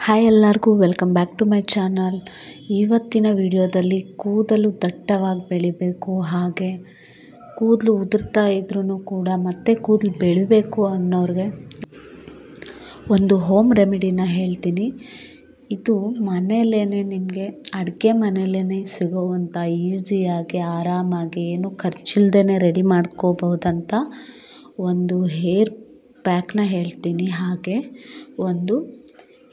Hi ಎಲ್ಲರಿಗೂ welcome back to my channel. ಇವತ್ತಿನ ವಿಡಿಯೋದಲ್ಲಿ ಕೂದಲು ದಟ್ಟವಾಗಿ ಬೆಳಿಬೇಕು, ಹಾಗೆ ಕೂದಲು ಉದುರ್ತಾ ಇದ್ರೂ ಕೂಡ ಮತ್ತೆ ಕೂದಲು ಬೆಳಿಬೇಕು ಅನ್ನೋರಿಗೆ ಒಂದು ಹೋಮ್ ರೆಮಿಡಿನ ಹೇಳ್ತೀನಿ. ಇದು ಮನೆಯಲ್ಲೇ ನಿಮಗೆ ಅಡುಗೆ ಮನೆಯಲ್ಲೇ ಸಿಗೋವಂಥ ಈಸಿಯಾಗಿ ಆರಾಮಾಗಿ ಏನು ಖರ್ಚಿಲ್ದೇ ರೆಡಿ ಮಾಡ್ಕೋಬಹುದಂತ ಒಂದು ಹೇರ್ ಪ್ಯಾಕ್ನ ಹೇಳ್ತೀನಿ, ಹಾಗೆ ಒಂದು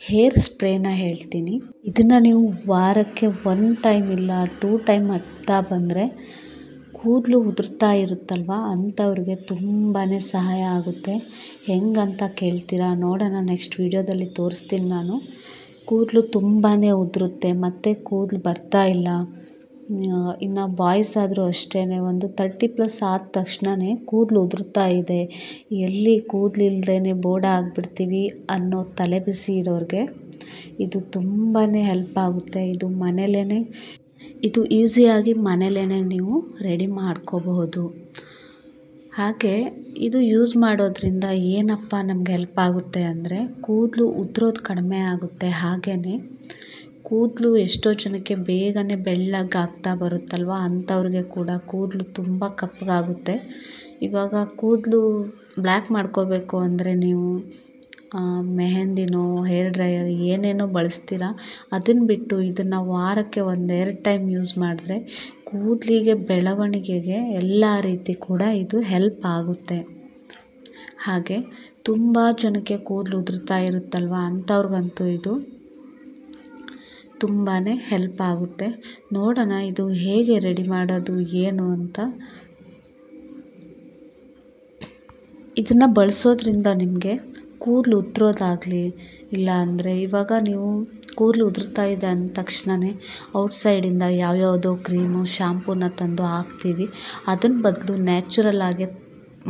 ಹೇರ್ ಸ್ಪ್ರೇನ ಹೇಳ್ತೀನಿ. ಇದನ್ನು ನೀವು ವಾರಕ್ಕೆ 1 ಟೈಮ್ ಇಲ್ಲ 2 ಟೈಮ್ ಹಚ್ತಾ ಬಂದರೆ ಕೂದಲು ಉದುರ್ತಾ ಇರುತ್ತಲ್ವ ಅಂಥವ್ರಿಗೆ ತುಂಬಾ ಸಹಾಯ ಆಗುತ್ತೆ. ಹೆಂಗಂತ ಕೇಳ್ತೀರಾ, ನೋಡೋಣ. ನೆಕ್ಸ್ಟ್ ವಿಡಿಯೋದಲ್ಲಿ ತೋರಿಸ್ತೀನಿ ನಾನು. ಕೂದಲು ತುಂಬಾ ಉದುರುತ್ತೆ ಮತ್ತು ಕೂದಲು ಬರ್ತಾ ಇಲ್ಲ. ಇನ್ನು ಬಾಯ್ಸ್ ಆದರೂ ಅಷ್ಟೇ, ಒಂದು 30+ ಆದ ತಕ್ಷಣವೇ ಕೂದಲು ಉದುರ್ತಾ ಇದೆ, ಎಲ್ಲಿ ಕೂದಲಿಲ್ದೇ ಬೋಡ ಆಗಿಬಿಡ್ತೀವಿ ಅನ್ನೋ ತಲೆ ಬಿಸಿ ಇರೋರಿಗೆ ಇದು ತುಂಬಾ ಹೆಲ್ಪ್ ಆಗುತ್ತೆ. ಇದು ಮನೆಯಲ್ಲೇ ಇದು ಈಸಿಯಾಗಿ ಮನೆಯಲ್ಲೇ ನೀವು ರೆಡಿ ಮಾಡ್ಕೋಬಹುದು. ಹಾಗೆ ಇದು ಯೂಸ್ ಮಾಡೋದ್ರಿಂದ ಏನಪ್ಪ ನಮ್ಗೆ ಹೆಲ್ಪ್ ಆಗುತ್ತೆ ಅಂದರೆ ಕೂದಲು ಉದುರೋದು ಕಡಿಮೆ ಆಗುತ್ತೆ. ಹಾಗೆಯೇ ಕೂದಲು ಎಷ್ಟೋ ಜನಕ್ಕೆ ಬೇಗನೆ ಬೆಳ್ಳಗಾಗ್ತಾ ಬರುತ್ತಲ್ವ ಅಂಥವ್ರಿಗೆ ಕೂಡ ಕೂದಲು ತುಂಬ ಕಪ್ಪಗಾಗುತ್ತೆ. ಇವಾಗ ಕೂದಲು ಬ್ಲ್ಯಾಕ್ ಮಾಡ್ಕೋಬೇಕು ಅಂದರೆ ನೀವು ಮೆಹಂದಿನೋ ಹೇರ್ ಡ್ರೈಯರ್ ಏನೇನೋ ಬಳಸ್ತೀರಾ, ಅದನ್ನು ಬಿಟ್ಟು ಇದನ್ನು ವಾರಕ್ಕೆ 1-2 ಟೈಮ್ ಯೂಸ್ ಮಾಡಿದ್ರೆ ಕೂದಲಿಗೆ ಬೆಳವಣಿಗೆಗೆ ಎಲ್ಲ ರೀತಿ ಕೂಡ ಇದು ಹೆಲ್ಪ್ ಆಗುತ್ತೆ. ಹಾಗೆ ತುಂಬ ಜನಕ್ಕೆ ಕೂದಲು ಉದುರ್ತಾ ಇರುತ್ತಲ್ವ ಅಂಥವ್ರಿಗಂತೂ ಇದು ತುಂಬಾ ಹೆಲ್ಪ್ ಆಗುತ್ತೆ. ನೋಡೋಣ ಇದು ಹೇಗೆ ರೆಡಿ ಮಾಡೋದು ಏನು ಅಂತ. ಇದನ್ನು ಬಳಸೋದ್ರಿಂದ ನಿಮಗೆ ಕೂದಲು ಉದುರೋದಾಗಲಿ ಇಲ್ಲ ಅಂದರೆ ಇವಾಗ ನೀವು ಕೂದಲು ಉದುರ್ತಾ ಇದೆ ಅಂದ ತಕ್ಷಣವೇ ಔಟ್ಸೈಡಿಂದ ಯಾವ್ಯಾವುದೋ ಕ್ರೀಮು ಶಾಂಪೂನ ತಂದು ಹಾಕ್ತೀವಿ. ಅದನ್ನ ಬದಲು ನ್ಯಾಚುರಲ್ ಆಗಿ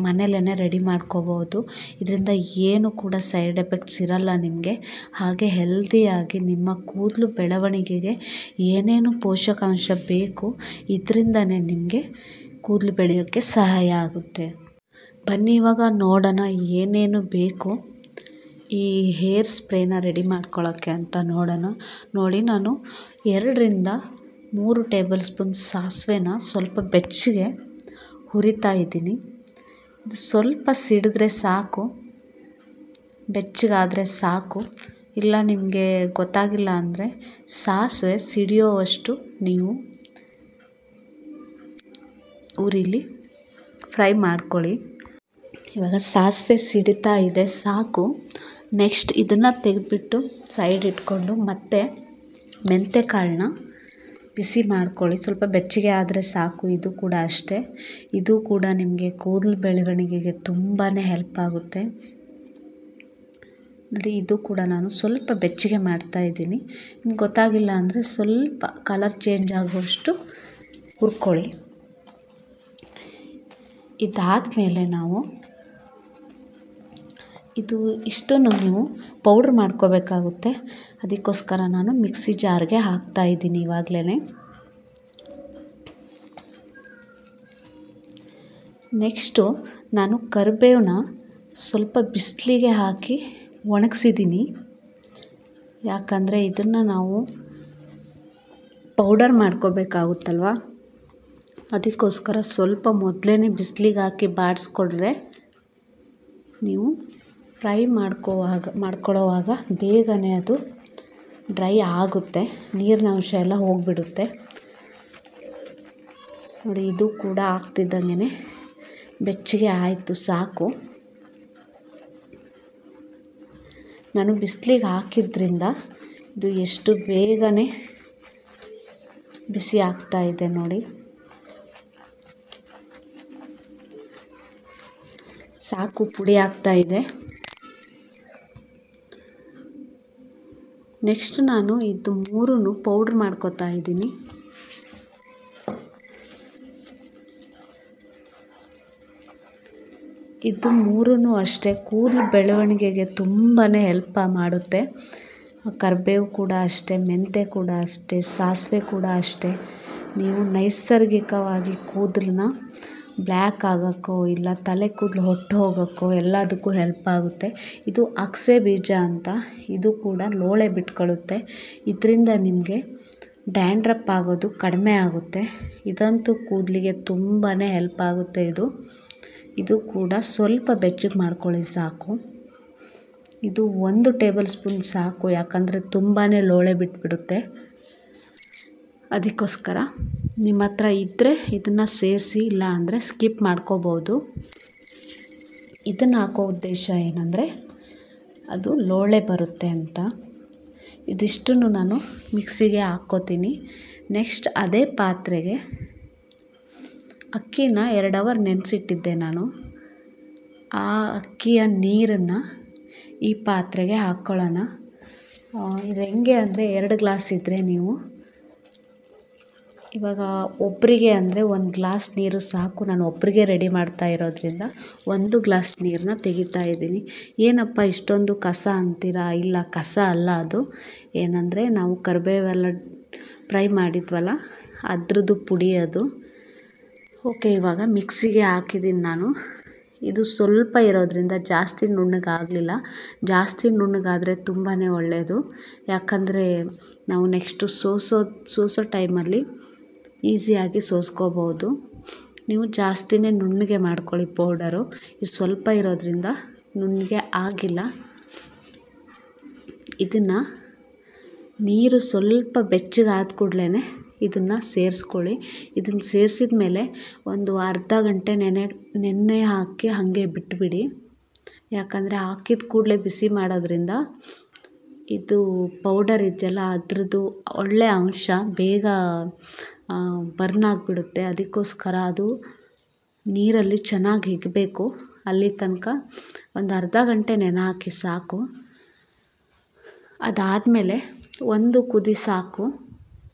ಮನೆಯಲ್ಲೇ ರೆಡಿ ಮಾಡ್ಕೋಬೋದು. ಇದರಿಂದ ಏನು ಕೂಡ ಸೈಡ್ ಎಫೆಕ್ಟ್ಸ್ ಇರಲ್ಲ ನಿಮಗೆ. ಹಾಗೆ ಹೆಲ್ದಿಯಾಗಿ ನಿಮ್ಮ ಕೂದಲು ಬೆಳವಣಿಗೆಗೆ ಏನೇನು ಪೋಷಕಾಂಶ ಬೇಕು ಇದರಿಂದನೇ ನಿಮಗೆ ಕೂದಲು ಬೆಳೆಯೋಕ್ಕೆ ಸಹಾಯ ಆಗುತ್ತೆ. ಬನ್ನಿ ಇವಾಗ ನೋಡೋಣ ಏನೇನು ಬೇಕು ಈ ಹೇರ್ ಸ್ಪ್ರೇನ ರೆಡಿ ಮಾಡ್ಕೊಳ್ಳೋಕ್ಕೆ ಅಂತ ನೋಡೋಣ. ನೋಡಿ, ನಾನು 2-3 ಟೇಬಲ್ ಸ್ಪೂನ್ ಸಾಸಿವೆನ ಸ್ವಲ್ಪ ಬೆಚ್ಚಗೆ ಹುರಿತಾ ಇದ್ದೀನಿ. ಇದು ಸ್ವಲ್ಪ ಸಿಡಿದ್ರೆ ಸಾಕು, ಬೆಚ್ಚಗಾದರೆ ಸಾಕು. ಇಲ್ಲ ನಿಮಗೆ ಗೊತ್ತಾಗಿಲ್ಲ ಅಂದರೆ ಸಾಸಿವೆ ಸಿಡಿಯೋವಷ್ಟು ನೀವು ಉರಿಲಿ ಫ್ರೈ ಮಾಡ್ಕೊಳ್ಳಿ. ಇವಾಗ ಸಾಸಿವೆ ಸಿಡಿತಾ ಇದೆ, ಸಾಕು. ನೆಕ್ಸ್ಟ್ ಇದನ್ನು ತೆಗೆದುಬಿಟ್ಟು ಸೈಡ್ ಇಟ್ಕೊಂಡು ಮತ್ತೆ ಮೆಂತ್ಯಕಾಳನ್ನ ಬಿಸಿ ಮಾಡ್ಕೊಳ್ಳಿ. ಸ್ವಲ್ಪ ಬೆಚ್ಚಗೆ ಆದರೆ ಸಾಕು. ಇದು ಕೂಡ ಅಷ್ಟೇ, ಇದು ಕೂಡ ನಿಮಗೆ ಕೂದಲು ಬೆಳವಣಿಗೆಗೆ ತುಂಬಾ ಹೆಲ್ಪ್ ಆಗುತ್ತೆ. ನೋಡಿ, ಇದು ಕೂಡ ನಾನು ಸ್ವಲ್ಪ ಬೆಚ್ಚಗೆ ಮಾಡ್ತಾಯಿದ್ದೀನಿ. ನಿಮ್ಗೆ ಗೊತ್ತಾಗಿಲ್ಲ ಅಂದರೆ ಸ್ವಲ್ಪ ಕಲರ್ ಚೇಂಜ್ ಆಗುವಷ್ಟು ಹುರ್ಕೊಳ್ಳಿ. ಇದಾದಮೇಲೆ ನಾವು ಇಷ್ಟನ್ನು ನೀವು ಪೌಡ್ರ್ ಮಾಡ್ಕೋಬೇಕಾಗುತ್ತೆ. ಅದಕ್ಕೋಸ್ಕರ ನಾನು ಮಿಕ್ಸಿ ಜಾರ್ಗೆ ಹಾಕ್ತಾಯಿದ್ದೀನಿ ಇವಾಗಲೇ. ನೆಕ್ಸ್ಟು ನಾನು ಕರಿಬೇವನ್ನ ಸ್ವಲ್ಪ ಬಿಸಿಲಿಗೆ ಹಾಕಿ ಒಣಗಿಸಿದ್ದೀನಿ. ಯಾಕಂದರೆ ಇದನ್ನು ನಾವು ಪೌಡರ್ ಮಾಡ್ಕೋಬೇಕಾಗುತ್ತಲ್ವ, ಅದಕ್ಕೋಸ್ಕರ ಸ್ವಲ್ಪ ಮೊದಲೇ ಬಿಸಿಲಿಗೆ ಹಾಕಿ ಬಾಡಿಸ್ಕೊಂಡ್ರೆ ನೀವು ಫ್ರೈ ಮಾಡ್ಕೊಳ್ಳೋವಾಗ ಬೇಗನೆ ಅದು ಡ್ರೈ ಆಗುತ್ತೆ, ನೀರಿನ ಅಂಶ ಎಲ್ಲ ಹೋಗಿಬಿಡುತ್ತೆ. ನೋಡಿ, ಇದು ಕೂಡ ಆಗ್ತಿದ್ದಂಗೆ ಬೆಚ್ಚಗೆ ಆಯಿತು, ಸಾಕು. ನಾನು ಬಿಸಿಲಿಗೆ ಹಾಕಿದ್ರಿಂದ ಇದು ಎಷ್ಟು ಬೇಗನೆ ಬಿಸಿ ಆಗ್ತಾ ಇದೆ ನೋಡಿ, ಸಾಕು. ಪುಡಿ ಆಗ್ತಾ ಇದೆ. ನೆಕ್ಸ್ಟ್ ನಾನು ಇದು 3 ಪೌಡ್ರ್ ಮಾಡ್ಕೋತಾ ಇದ್ದೀನಿ. ಇದು 3 ಅಷ್ಟೇ ಕೂದಲು ಬೆಳವಣಿಗೆಗೆ ತುಂಬಾ ಹೆಲ್ಪ್ ಮಾಡುತ್ತೆ. ಕರಿಬೇವು ಕೂಡ ಅಷ್ಟೇ, ಮೆಂತ್ಯ ಕೂಡ ಅಷ್ಟೇ, ಸಾಸಿವೆ ಕೂಡ ಅಷ್ಟೇ. ನೀವು ನೈಸರ್ಗಿಕವಾಗಿ ಕೂದಲನ್ನ ಬ್ಲ್ಯಾಕ್ ಆಗೋಕ್ಕೋ ಇಲ್ಲ ತಲೆ ಕೂದಲು ಹೊಟ್ಟು ಹೋಗೋಕ್ಕೋ ಎಲ್ಲದಕ್ಕೂ ಹೆಲ್ಪ್ ಆಗುತ್ತೆ. ಇದು ಅಗಸೆ ಬೀಜ ಅಂತ, ಇದು ಕೂಡ ಲೋಳೆ ಬಿಟ್ಕೊಳ್ಳುತ್ತೆ. ಇದರಿಂದ ನಿಮಗೆ ಡ್ಯಾಂಡ್ರಪ್ ಆಗೋದು ಕಡಿಮೆ ಆಗುತ್ತೆ. ಇದಂತೂ ಕೂದಲಿಗೆ ತುಂಬಾ ಹೆಲ್ಪ್ ಆಗುತ್ತೆ. ಇದು ಕೂಡ ಸ್ವಲ್ಪ ಬೆಚ್ಚಗೆ ಮಾಡ್ಕೊಳ್ಳಿ ಸಾಕು. ಇದು 1 ಟೇಬಲ್ ಸ್ಪೂನ್ ಸಾಕು, ಯಾಕಂದರೆ ತುಂಬಾ ಲೋಳೆ ಬಿಟ್ಬಿಡುತ್ತೆ. ಅದಕ್ಕೋಸ್ಕರ ನಿಮ್ಮ ಹತ್ರ ಇದ್ದರೆ ಇದನ್ನು ಸೇರಿಸಿ, ಇಲ್ಲ ಅಂದರೆ ಸ್ಕಿಪ್ ಮಾಡ್ಕೋಬೋದು. ಇದನ್ನು ಹಾಕೋ ಉದ್ದೇಶ ಏನಂದರೆ ಅದು ಲೋಳೆ ಬರುತ್ತೆ ಅಂತ. ಇದಿಷ್ಟನ್ನು ನಾನು ಮಿಕ್ಸಿಗೆ ಹಾಕ್ಕೋತೀನಿ. ನೆಕ್ಸ್ಟ್ ಅದೇ ಪಾತ್ರೆಗೆ ಅಕ್ಕಿನ 2 ಅವರ್ ನೆನೆಸಿಟ್ಟಿದ್ದೆ ನಾನು. ಆ ಅಕ್ಕಿಯ ನೀರನ್ನು ಈ ಪಾತ್ರೆಗೆ ಹಾಕ್ಕೊಳ್ಳೋಣ. ಇದು ಹೆಂಗೆ ಅಂದರೆ 2 ಗ್ಲಾಸ್ ಇದ್ದರೆ ನೀವು ಇವಾಗ ಒಬ್ಬರಿಗೆ ಅಂದರೆ 1 ಗ್ಲಾಸ್ ನೀರು ಸಾಕು. ನಾನು ಒಬ್ಬರಿಗೆ ರೆಡಿ ಮಾಡ್ತಾ ಇರೋದ್ರಿಂದ 1 ಗ್ಲಾಸ್ ನೀರನ್ನ ತೆಗಿತಾ ಇದ್ದೀನಿ. ಏನಪ್ಪ ಇಷ್ಟೊಂದು ಕಸ ಅಂತೀರಾ? ಇಲ್ಲ, ಕಸ ಅಲ್ಲ. ಅದು ಏನಂದರೆ ನಾವು ಕರಿಬೇವೆಲ್ಲ ಫ್ರೈ ಮಾಡಿದ್ವಲ್ಲ ಅದ್ರದ್ದು ಪುಡಿ ಅದು. ಓಕೆ, ಇವಾಗ ಮಿಕ್ಸಿಗೆ ಹಾಕಿದ್ದೀನಿ ನಾನು. ಇದು ಸ್ವಲ್ಪ ಇರೋದ್ರಿಂದ ಜಾಸ್ತಿ ನುಣ್ಣಗಾಗಲಿಲ್ಲ. ಜಾಸ್ತಿ ನುಣ್ಣಗಾದರೆ ತುಂಬಾ ಒಳ್ಳೆಯದು, ಯಾಕಂದರೆ ನಾವು ನೆಕ್ಸ್ಟು ಸೋಸೋ ಟೈಮಲ್ಲಿ ಈಸಿಯಾಗಿ ಸೋಸ್ಕೋಬೋದು. ನೀವು ಜಾಸ್ತಿನೇ ನುಣ್ಣಗೆ ಮಾಡ್ಕೊಳ್ಳಿ ಪೌಡರು. ಇದು ಸ್ವಲ್ಪ ಇರೋದ್ರಿಂದ ನುಣ್ಣಗೆ ಆಗಿಲ್ಲ. ಇದನ್ನು ನೀರು ಸ್ವಲ್ಪ ಬೆಚ್ಚಗಾದ ಕೂಡಲೇ ಇದನ್ನು ಸೇರಿಸ್ಕೊಳ್ಳಿ. ಇದನ್ನು ಸೇರಿಸಿದ ಮೇಲೆ ಒಂದು ಅರ್ಧ ಗಂಟೆ ನೆನೆ ಹಾಕಿ ಹಾಗೆ ಬಿಟ್ಬಿಡಿ. ಯಾಕಂದರೆ ಹಾಕಿದ ಕೂಡಲೇ ಬಿಸಿ ಮಾಡೋದ್ರಿಂದ ಇದು ಪೌಡರ್ ಇದೆಯಲ್ಲ ಅದ್ರದ್ದು ಒಳ್ಳೆಯ ಅಂಶ ಬೇಗ ಬರ್ನ್ ಆಗಿಬಿಡುತ್ತೆ. ಅದಕ್ಕೋಸ್ಕರ ಅದು ನೀರಲ್ಲಿ ಚೆನ್ನಾಗಿ ಹಿಗ್ಬೇಕು. ಅಲ್ಲಿ ತನಕ ಒಂದು ಅರ್ಧ ಗಂಟೆ ನೆನೆ ಹಾಕಿ ಸಾಕು. ಅದಾದಮೇಲೆ 1 ಕುದಿ ಸಾಕು,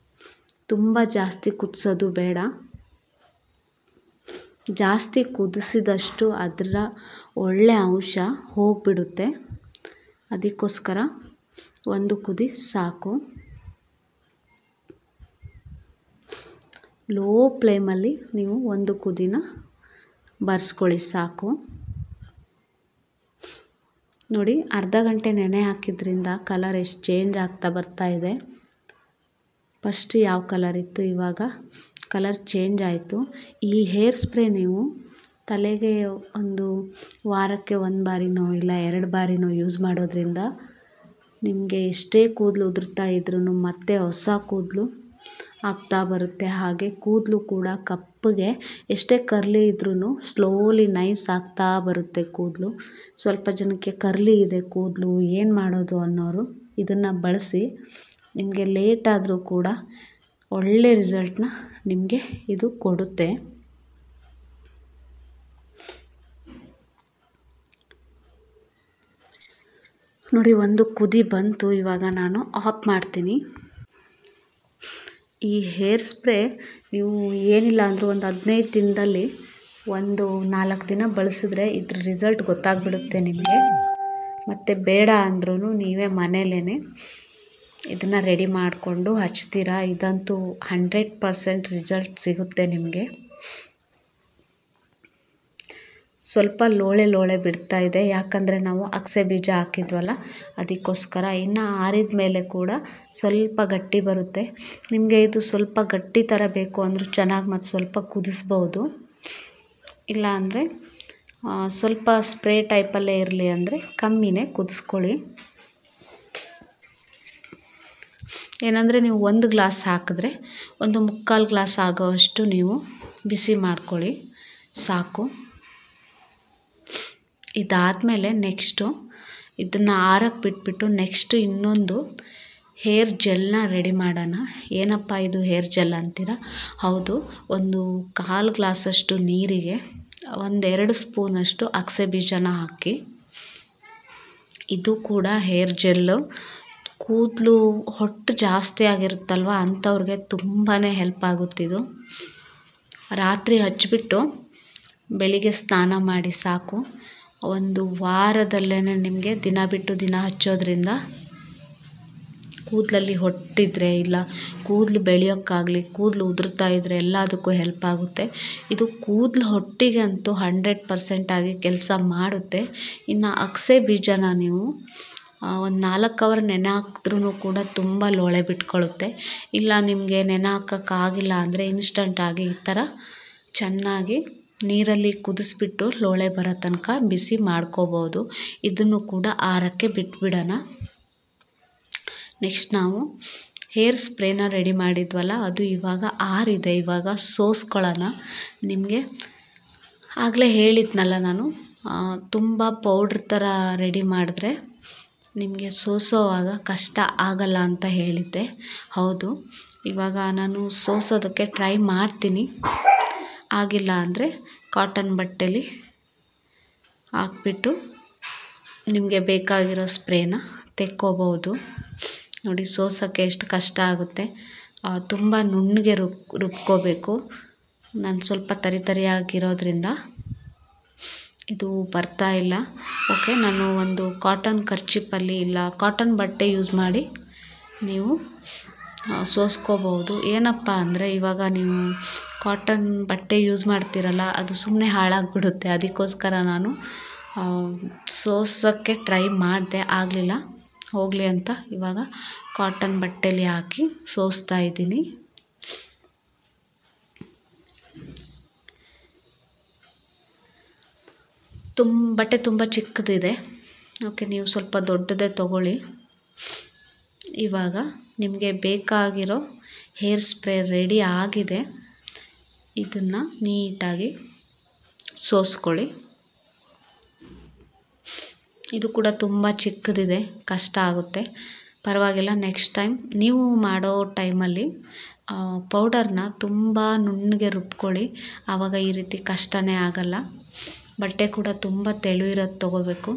ತುಂಬ ಜಾಸ್ತಿ ಕುದಿಸೋದು ಬೇಡ. ಜಾಸ್ತಿ ಕುದಿಸಿದಷ್ಟು ಅದರ ಒಳ್ಳೆಯ ಅಂಶ ಹೋಗಿಬಿಡುತ್ತೆ. ಅದಕ್ಕೋಸ್ಕರ 1 ಕುದಿ ಸಾಕು. ಲೋ ಫ್ಲೇಮಲ್ಲಿ ನೀವು 1 ಕುದಿನ ಬರ್ಸ್ಕೊಳ್ಳಿ ಸಾಕು. ನೋಡಿ, ಅರ್ಧ ಗಂಟೆ ನೆನೆ ಹಾಕಿದ್ರಿಂದ ಕಲರ್ ಎಷ್ಟು ಚೇಂಜ್ ಆಗ್ತಾ ಬರ್ತಾ ಇದೆ. ಫಸ್ಟ್ ಯಾವ ಕಲರ್ ಇತ್ತು, ಇವಾಗ ಕಲರ್ ಚೇಂಜ್ ಆಯಿತು. ಈ ಹೇರ್ ಸ್ಪ್ರೇ ನೀವು ತಲೆಗೆ ಒಂದು ವಾರಕ್ಕೆ 1 ಬಾರಿನೋ ಇಲ್ಲ 2 ಬಾರಿನೋ ಯೂಸ್ ಮಾಡೋದ್ರಿಂದ ನಿಮಗೆ ಎಷ್ಟೇ ಕೂದಲು ಉದುರ್ತಾ ಇದ್ರೂ ಮತ್ತೆ ಹೊಸ ಕೂದಲು ಆಗ್ತಾ ಬರುತ್ತೆ. ಹಾಗೆ ಕೂದಲು ಕೂಡ ಕಪ್ಪಗೆ ಎಷ್ಟೇ ಕರ್ಲಿ ಇದ್ರೂ ಸ್ಲೋಲಿ ನೈಸ್ ಆಗ್ತಾ ಬರುತ್ತೆ ಕೂದಲು. ಸ್ವಲ್ಪ ಜನಕ್ಕೆ ಕರ್ಲಿ ಇದೆ ಕೂದಲು, ಏನು ಮಾಡೋದು ಅನ್ನೋರು ಇದನ್ನು ಬಳಸಿ. ನಿಮಗೆ ಲೇಟ್ ಆದರೂ ಕೂಡ ಒಳ್ಳೆ ರಿಸಲ್ಟ್ನ ನಿಮಗೆ ಇದು ಕೊಡುತ್ತೆ. ನೋಡಿ, 1 ಕುದಿ ಬಂತು. ಇವಾಗ ನಾನು ಆಫ್ ಮಾಡ್ತೀನಿ. ಈ ಹೇರ್ ಸ್ಪ್ರೇ ನೀವು ಏನಿಲ್ಲ ಅಂದರೂ ಒಂದು 15 ದಿನದಲ್ಲಿ 4 ದಿನ ಬಳಸಿದ್ರೆ ಇದ್ರ ರಿಸಲ್ಟ್ ಗೊತ್ತಾಗ್ಬಿಡುತ್ತೆ ನಿಮಗೆ. ಮತ್ತು ಬೇಡ ಅಂದ್ರೂ ನೀವೇ ಮನೇಲೇ ಇದನ್ನು ರೆಡಿ ಮಾಡಿಕೊಂಡು ಹಚ್ತೀರಾ. ಇದಂತೂ 100% ರಿಸಲ್ಟ್ ಸಿಗುತ್ತೆ ನಿಮಗೆ. ಸ್ವಲ್ಪ ಲೋಳೆ ಬಿಡ್ತಾ ಇದೆ, ಯಾಕಂದರೆ ನಾವು ಅಗಸೆ ಬೀಜ ಹಾಕಿದ್ವಲ್ಲ ಅದಕ್ಕೋಸ್ಕರ. ಇನ್ನು ಆರಿದ ಮೇಲೆ ಕೂಡ ಸ್ವಲ್ಪ ಗಟ್ಟಿ ಬರುತ್ತೆ. ನಿಮಗೆ ಇದು ಸ್ವಲ್ಪ ಗಟ್ಟಿ ಥರ ಬೇಕು ಅಂದರೂ ಚೆನ್ನಾಗಿ ಮತ್ತು ಸ್ವಲ್ಪ ಕುದಿಸ್ಬೋದು. ಇಲ್ಲ ಅಂದರೆ ಸ್ವಲ್ಪ ಸ್ಪ್ರೇ ಟೈಪಲ್ಲೇ ಇರಲಿ ಅಂದರೆ ಕಮ್ಮಿನೇ ಕುದಿಸ್ಕೊಳ್ಳಿ. ಏನಂದರೆ ನೀವು 1 ಗ್ಲಾಸ್ ಹಾಕಿದ್ರೆ 1/4 ಗ್ಲಾಸ್ ಆಗೋವಷ್ಟು ನೀವು ಬಿಸಿ ಮಾಡ್ಕೊಳ್ಳಿ ಸಾಕು. ಇದಾದಮೇಲೆ ನೆಕ್ಸ್ಟು ಇದನ್ನು ಆರಕ್ಕೆ ಬಿಟ್ಬಿಟ್ಟು ನೆಕ್ಸ್ಟು ಇನ್ನೊಂದು ಹೇರ್ ಜೆಲ್ನ ರೆಡಿ ಮಾಡೋಣ. ಏನಪ್ಪ ಇದು ಹೇರ್ ಜೆಲ್ ಅಂತೀರಾ? ಹೌದು, 1/4 ಗ್ಲಾಸಷ್ಟು ನೀರಿಗೆ 1-2 ಸ್ಪೂನಷ್ಟು ಅಗಸೆ ಬೀಜನ ಹಾಕಿ. ಇದು ಕೂಡ ಹೇರ್ ಜೆಲ್ಲು. ಕೂದಲು ಹೊಟ್ಟು ಜಾಸ್ತಿ ಆಗಿರುತ್ತಲ್ವ ಅಂಥವ್ರಿಗೆ ತುಂಬಾ ಹೆಲ್ಪ್ ಆಗುತ್ತಿದ್ದು. ರಾತ್ರಿ ಹಚ್ಚಿಬಿಟ್ಟು ಬೆಳಿಗ್ಗೆ ಸ್ನಾನ ಮಾಡಿ ಸಾಕು. 1 ವಾರದಲ್ಲೇ ನಿಮಗೆ ದಿನ ಬಿಟ್ಟು ದಿನ ಹಚ್ಚೋದ್ರಿಂದ ಕೂದಲಲ್ಲಿ ಹೊಟ್ಟಿದ್ರೆ ಇಲ್ಲ ಕೂದಲು ಬೆಳೆಯೋಕ್ಕಾಗಲಿ ಕೂದಲು ಉದುರ್ತಾ ಇದ್ದರೆ ಎಲ್ಲದಕ್ಕೂ ಹೆಲ್ಪ್ ಆಗುತ್ತೆ. ಇದು ಕೂದಲು ಹೊಟ್ಟಿಗೆ ಅಂತೂ 100% ಆಗಿ ಕೆಲಸ ಮಾಡುತ್ತೆ. ಇನ್ನು ಅಗಸೆ ಬೀಜನ ನೀವು ಒಂದು 4 ಅವರ್ ನೆನೆ ಹಾಕಿದ್ರೂ ಕೂಡ ತುಂಬ ಲೋಳೆ ಬಿಟ್ಕೊಳ್ಳುತ್ತೆ. ಇಲ್ಲ ನಿಮಗೆ ನೆನೆ ಹಾಕೋಕ್ಕಾಗಿಲ್ಲ ಅಂದರೆ ಇನ್ಸ್ಟಂಟಾಗಿ ಈ ಥರ ಚೆನ್ನಾಗಿ ನೀರಲ್ಲಿ ಕುದಿಸ್ಬಿಟ್ಟು ಲೋಳೆ ಬರೋ ತನಕ ಬಿಸಿ ಮಾಡ್ಕೋಬೋದು. ಇದನ್ನು ಕೂಡ ಆರಕ್ಕೆ ಬಿಟ್ಬಿಡೋಣ. ನೆಕ್ಸ್ಟ್ ನಾವು ಹೇರ್ ಸ್ಪ್ರೇನ ರೆಡಿ ಮಾಡಿದ್ವಲ್ಲ ಅದು ಇವಾಗ ಆರಿದೆ. ಇವಾಗ ಸೋಸ್ಕೊಳ್ಳೋಣ. ನಿಮಗೆ ಆಗಲೇ ಹೇಳಿದ್ನಲ್ಲ ನಾನು ತುಂಬ ಪೌಡ್ರ್ ಥರ ರೆಡಿ ಮಾಡಿದ್ರೆ ನಿಮಗೆ ಸೋಸೋವಾಗ ಕಷ್ಟ ಆಗಲ್ಲ ಅಂತ ಹೇಳಿದ್ದೆ. ಹೌದು, ಇವಾಗ ನಾನು ಸೋಸೋದಕ್ಕೆ ಟ್ರೈ ಮಾಡ್ತೀನಿ. ಆಗಿಲ್ಲ ಅಂದರೆ ಕಾಟನ್ ಬಟ್ಟೆಲಿ ಹಾಕ್ಬಿಟ್ಟು ನಿಮಗೆ ಬೇಕಾಗಿರೋ ಸ್ಪ್ರೇನ ತೆಕ್ಕೋಬೋದು. ನೋಡಿ ಸೋಸೋಕ್ಕೆ ಎಷ್ಟು ಕಷ್ಟ ಆಗುತ್ತೆ. ತುಂಬ ನುಣ್ಣಗೆ ರುಬ್ಕೋಬೇಕು. ನಾನು ಸ್ವಲ್ಪ ತರಿಯಾಗಿರೋದ್ರಿಂದ ಇದು ಬರ್ತಾ ಇಲ್ಲ. ಓಕೆ, ನಾನು ಒಂದು ಕಾಟನ್ ಕರ್ಚಿಪಲ್ಲಿ ಇಲ್ಲ ಕಾಟನ್ ಬಟ್ಟೆ ಯೂಸ್ ಮಾಡಿ ನೀವು ಸೋಸ್ಕೋಬೋದು. ಏನಪ್ಪ ಅಂದರೆ ಇವಾಗ ನೀವು ಕಾಟನ್ ಬಟ್ಟೆ ಯೂಸ್ ಮಾಡ್ತೀರಲ್ಲ ಅದು ಸುಮ್ಮನೆ ಹಾಳಾಗಿಬಿಡುತ್ತೆ. ಅದಕ್ಕೋಸ್ಕರ ನಾನು ಸೋಸೋಕ್ಕೆ ಟ್ರೈ ಮಾಡಿದೆ, ಆಗಲಿಲ್ಲ. ಹೋಗಲಿ ಅಂತ ಇವಾಗ ಕಾಟನ್ ಬಟ್ಟೆಲಿ ಹಾಕಿ ಸೋಸ್ತಾ ಇದ್ದೀನಿ. ಬಟ್ಟೆ ತುಂಬ ಚಿಕ್ಕದಿದೆ. ಓಕೆ, ನೀವು ಸ್ವಲ್ಪ ದೊಡ್ಡದೇ ತೊಗೊಳ್ಳಿ. ಇವಾಗ ನಿಮಗೆ ಬೇಕಾಗಿರೋ ಹೇರ್ ಸ್ಪ್ರೇ ರೆಡಿ ಆಗಿದೆ. ಇದನ್ನು ನೀಟಾಗಿ ಸೋಸ್ಕೊಳ್ಳಿ. ಇದು ಕೂಡ ತುಂಬ ಚಿಕ್ಕದಿದೆ, ಕಷ್ಟ ಆಗುತ್ತೆ, ಪರವಾಗಿಲ್ಲ. ನೆಕ್ಸ್ಟ್ ಟೈಮ್ ನೀವು ಮಾಡೋ ಟೈಮಲ್ಲಿ ಪೌಡರ್ನ ತುಂಬ ನುಣ್ಣಗೆ ರುಬ್ಕೊಳ್ಳಿ. ಆವಾಗ ಈ ರೀತಿ ಕಷ್ಟನೇ ಆಗಲ್ಲ. ಬಟ್ಟೆ ಕೂಡ ತುಂಬ ತೆಳು ಇರೋದು ತೊಗೋಬೇಕು,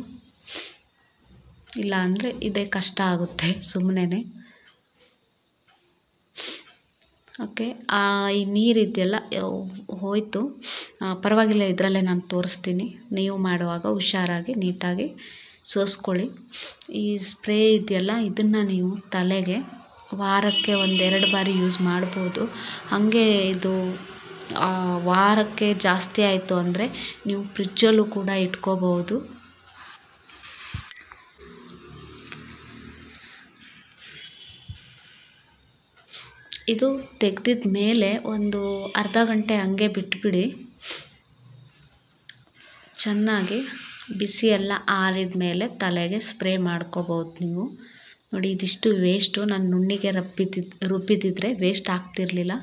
ಇಲ್ಲ ಅಂದರೆ ಇದೇ ಕಷ್ಟ ಆಗುತ್ತೆ ಸುಮ್ಮನೆ. ಓಕೆ, ಈ ನೀರಿದೆಯಲ್ಲ ಹೋಯಿತು, ಪರವಾಗಿಲ್ಲ. ಇದರಲ್ಲೇ ನಾನು ತೋರಿಸ್ತೀನಿ. ನೀವು ಮಾಡುವಾಗ ಹುಷಾರಾಗಿ ನೀಟಾಗಿ ಸೋಸ್ಕೊಳ್ಳಿ. ಈ ಸ್ಪ್ರೇ ಇದೆಯಲ್ಲ ಇದನ್ನು ನೀವು ತಲೆಗೆ ವಾರಕ್ಕೆ 1-2 ಬಾರಿ ಯೂಸ್ ಮಾಡ್ಬೋದು. ಹಾಗೆ ಇದು ವಾರಕ್ಕೆ ಜಾಸ್ತಿ ಆಯಿತು ಅಂದರೆ ನೀವು ಫ್ರಿಜ್ಜಲ್ಲೂ ಕೂಡ ಇಟ್ಕೋಬೋದು. ಇದು ತೆಗೆದಿದ ಮೇಲೆ ಒಂದು ಅರ್ಧ ಗಂಟೆ ಹಂಗೆ ಬಿಟ್ಬಿಡಿ. ಚೆನ್ನಾಗಿ ಬಿಸಿ ಎಲ್ಲ ಆರಿದ ಮೇಲೆ ತಲೆಗೆ ಸ್ಪ್ರೇ ಮಾಡ್ಕೋಬೋದು ನೀವು. ನೋಡಿ ಇದಿಷ್ಟು ವೇಸ್ಟು. ನಾನು ನುಣ್ಣಿಗೆ ರುಬ್ಬಿದ್ದಿದ್ರೆ ವೇಸ್ಟ್ ಆಗ್ತಿರಲಿಲ್ಲ.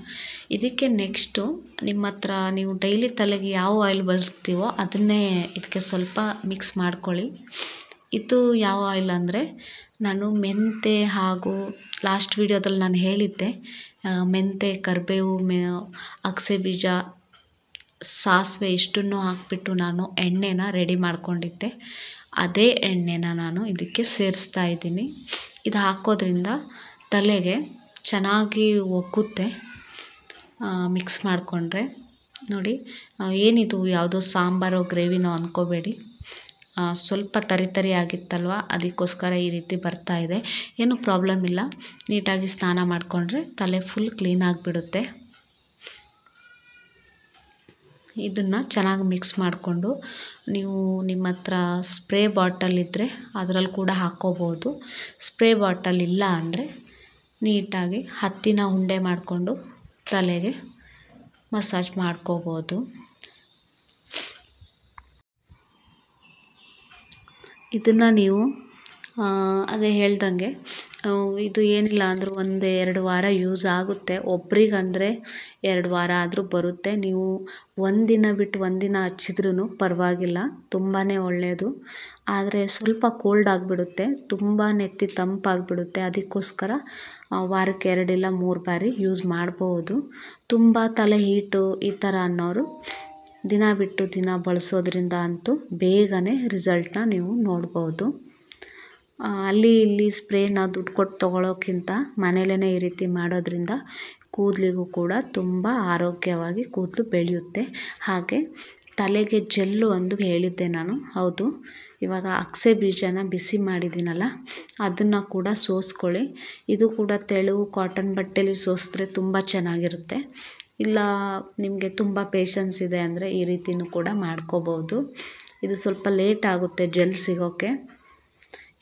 ಇದಕ್ಕೆ ನೆಕ್ಸ್ಟು ನಿಮ್ಮ ಹತ್ರ ನೀವು ಡೈಲಿ ತಲೆಗೆ ಯಾವ ಆಯಿಲ್ ಬಳಸ್ತೀವೋ ಅದನ್ನೇ ಇದಕ್ಕೆ ಸ್ವಲ್ಪ ಮಿಕ್ಸ್ ಮಾಡ್ಕೊಳ್ಳಿ. ಇದು ಯಾವ ಆಯಿಲ್ ಅಂದರೆ ನಾನು ಮೆಂತೆ ಹಾಗೂ ಲಾಸ್ಟ್ ವೀಡಿಯೋದಲ್ಲಿ ನಾನು ಹೇಳಿದ್ದೆ ಮೆಂತೆ, ಕರಿಬೇವು, ಅಗಸೆ ಬೀಜ, ಸಾಸಿವೆ ಇಷ್ಟನ್ನು ಹಾಕ್ಬಿಟ್ಟು ನಾನು ಎಣ್ಣೆನ ರೆಡಿ ಮಾಡ್ಕೊಂಡಿದ್ದೆ. ಅದೇ ಎಣ್ಣೆನ ನಾನು ಇದಕ್ಕೆ ಸೇರಿಸ್ತಾ ಇದ್ದೀನಿ. ಇದು ಹಾಕೋದ್ರಿಂದ ತಲೆಗೆ ಚೆನ್ನಾಗಿ ಒಕ್ಕುತ್ತೆ ಮಿಕ್ಸ್ ಮಾಡಿಕೊಂಡ್ರೆ. ನೋಡಿ ಏನಿದು ಯಾವುದೋ ಸಾಂಬಾರೋ ಗ್ರೇವಿನೋ ಅಂದ್ಕೋಬೇಡಿ, ಸ್ವಲ್ಪ ತರಿ ಆಗಿತ್ತಲ್ವ ಅದಕ್ಕೋಸ್ಕರ ಈ ರೀತಿ ಬರ್ತಾ ಇದೆ. ಏನೂ ಪ್ರಾಬ್ಲಮ್ ಇಲ್ಲ. ನೀಟಾಗಿ ಸ್ನಾನ ಮಾಡಿಕೊಂಡ್ರೆ ತಲೆ ಫುಲ್ ಕ್ಲೀನ್ ಆಗಿಬಿಡುತ್ತೆ. ಇದನ್ನು ಚೆನ್ನಾಗಿ ಮಿಕ್ಸ್ ಮಾಡಿಕೊಂಡು ನೀವು ನಿಮ್ಮ ಹತ್ರ ಸ್ಪ್ರೇ ಬಾಟಲ್ ಇದ್ದರೆ ಅದರಲ್ಲಿ ಕೂಡ ಹಾಕ್ಕೋಬೋದು. ಸ್ಪ್ರೇ ಬಾಟಲ್ ಇಲ್ಲ ಅಂದರೆ ನೀಟಾಗಿ ಹತ್ತಿನ ಉಂಡೆ ಮಾಡಿಕೊಂಡು ತಲೆಗೆ ಮಸಾಜ್ ಮಾಡ್ಕೋಬೋದು. ಇದನ್ನು ನೀವು ಅದೇ ಹೇಳ್ದಂಗೆ ಇದು ಏನಿಲ್ಲ ಅಂದರೂ 1-2 ವಾರ ಯೂಸ್ ಆಗುತ್ತೆ. ಒಬ್ರಿಗಂದರೆ 2 ವಾರ ಆದರೂ ಬರುತ್ತೆ. ನೀವು ಒಂದಿನ ಬಿಟ್ಟು ಒಂದಿನ ಹಚ್ಚಿದ್ರೂ ಪರವಾಗಿಲ್ಲ, ತುಂಬಾ ಒಳ್ಳೆಯದು. ಆದರೆ ಸ್ವಲ್ಪ ಕೋಲ್ಡ್ ಆಗಿಬಿಡುತ್ತೆ, ತುಂಬ ನೆತ್ತಿ ತಂಪಾಗಿಬಿಡುತ್ತೆ. ಅದಕ್ಕೋಸ್ಕರ ವಾರಕ್ಕೆ 2 ಇಲ್ಲ 3 ಬಾರಿ ಯೂಸ್ ಮಾಡ್ಬೋದು. ತುಂಬ ತಲೆ ಹೀಟು ಈ ಥರ ಅನ್ನೋರು ದಿನ ಬಿಟ್ಟು ದಿನ ಬಳಸೋದ್ರಿಂದ ಅಂತೂ ಬೇಗನೆ ರಿಸಲ್ಟ್ನ ನೀವು ನೋಡ್ಬೋದು. ಅಲ್ಲಿ ಇಲ್ಲಿ ಸ್ಪ್ರೇನ ದುಡ್ಡು ಕೊಟ್ಟು ತೊಗೊಳೋಕ್ಕಿಂತ ಮನೇಲೇ ಈ ರೀತಿ ಮಾಡೋದ್ರಿಂದ ಕೂದಲಿಗೂ ಕೂಡ ತುಂಬ ಆರೋಗ್ಯವಾಗಿ ಕೂದಲು ಬೆಳೆಯುತ್ತೆ. ಹಾಗೆ ತಲೆಗೆ ಜೆಲ್ಲು ಒಂದು ಹೇಳಿದ್ದೆ ನಾನು, ಹೌದು, ಇವಾಗ ಅಗಸೆ ಬೀಜನ ಬಿಸಿ ಮಾಡಿದ್ದೀನಲ್ಲ ಅದನ್ನು ಕೂಡ ಸೋಸ್ಕೊಳ್ಳಿ. ಇದು ಕೂಡ ತೆಳು ಕಾಟನ್ ಬಟ್ಟೆಲಿ ಸೋಸಿದ್ರೆ ತುಂಬ ಚೆನ್ನಾಗಿರುತ್ತೆ. ಇಲ್ಲ ನಿಮಗೆ ತುಂಬ ಪೇಷನ್ಸ್ ಇದೆ ಅಂದರೆ ಈ ರೀತಿಯೂ ಕೂಡ ಮಾಡ್ಕೋಬೋದು. ಇದು ಸ್ವಲ್ಪ ಲೇಟ್ ಆಗುತ್ತೆ ಜೆಲ್ ಸಿಗೋಕ್ಕೆ.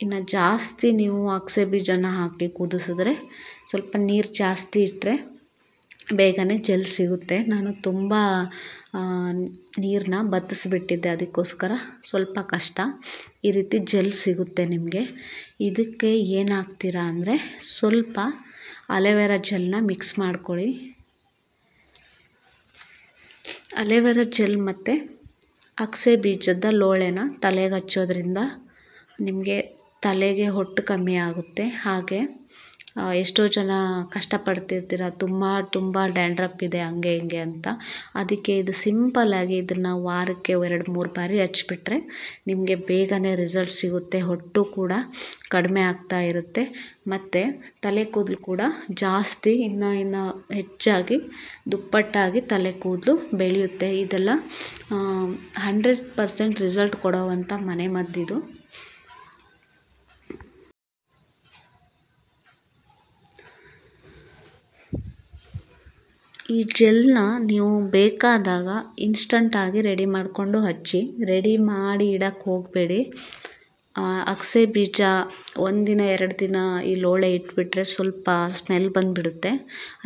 ಇನ್ನು ಜಾಸ್ತಿ ನೀವು ಅಗಸೆ ಬೀಜನ ಹಾಕಿ ಕುದಿಸಿದ್ರೆ ಸ್ವಲ್ಪ ನೀರು ಜಾಸ್ತಿ ಇಟ್ಟರೆ ಬೇಗನೆ ಜೆಲ್ ಸಿಗುತ್ತೆ. ನಾನು ತುಂಬ ನೀರನ್ನ ಬತ್ತಿಸ್ಬಿಟ್ಟಿದ್ದೆ, ಅದಕ್ಕೋಸ್ಕರ ಸ್ವಲ್ಪ ಕಷ್ಟ. ಈ ರೀತಿ ಜೆಲ್ ಸಿಗುತ್ತೆ ನಿಮಗೆ. ಇದಕ್ಕೆ ಏನು ಹಾಕ್ತೀರಾ ಅಂದರೆ ಸ್ವಲ್ಪ ಅಲೋವೆರಾ ಜೆಲ್ನ ಮಿಕ್ಸ್ ಮಾಡ್ಕೊಳ್ಳಿ. ಅಲೋವೆರಾ ಜೆಲ್ ಮತ್ತು ಅಗಸೆ ಬೀಜದ ಲೋಳೆನ ತಲೆಗೆ ಹಚ್ಚೋದ್ರಿಂದ ನಿಮಗೆ ತಲೆಗೆ ಹೊಟ್ಟು ಕಮ್ಮಿ ಆಗುತ್ತೆ. ಹಾಗೆ ಎಷ್ಟೋ ಜನ ಕಷ್ಟಪಡ್ತಿರ್ತೀರ, ತುಂಬ ಡ್ಯಾಂಡ್ರಫ್ ಇದೆ ಹಂಗೆ ಹಿಂಗೆ ಅಂತ. ಅದಕ್ಕೆ ಇದು ಸಿಂಪಲ್ಲಾಗಿ ಇದನ್ನು ವಾರಕ್ಕೆ 2-3 ಬಾರಿ ಹಚ್ಬಿಟ್ರೆ ನಿಮಗೆ ಬೇಗನೆ ರಿಸಲ್ಟ್ ಸಿಗುತ್ತೆ. ಹೊಟ್ಟು ಕೂಡ ಕಡಿಮೆ ಆಗ್ತಾ ಇರುತ್ತೆ ಮತ್ತು ತಲೆ ಕೂದಲು ಕೂಡ ಜಾಸ್ತಿ ಇನ್ನು ಹೆಚ್ಚಾಗಿ ದುಪ್ಪಟ್ಟಾಗಿ ತಲೆ ಕೂದಲು ಬೆಳೆಯುತ್ತೆ. ಇದೆಲ್ಲ 100% ರಿಸಲ್ಟ್ ಕೊಡೋವಂಥ ಮನೆಮದ್ದಿದು. ಈ ಜೆಲ್ನ ನೀವು ಬೇಕಾದಾಗ ಇನ್ಸ್ಟಂಟಾಗಿ ರೆಡಿ ಮಾಡಿಕೊಂಡು ಹಚ್ಚಿ. ರೆಡಿ ಮಾಡಿ ಇಡಕ್ಕೆ ಹೋಗಬೇಡಿ. ಅಗಸೆ ಬೀಜ 1 ದಿನ 2 ದಿನ ಈ ಲೋಳೆ ಇಟ್ಬಿಟ್ರೆ ಸ್ವಲ್ಪ ಸ್ಮೆಲ್ ಬಂದುಬಿಡುತ್ತೆ.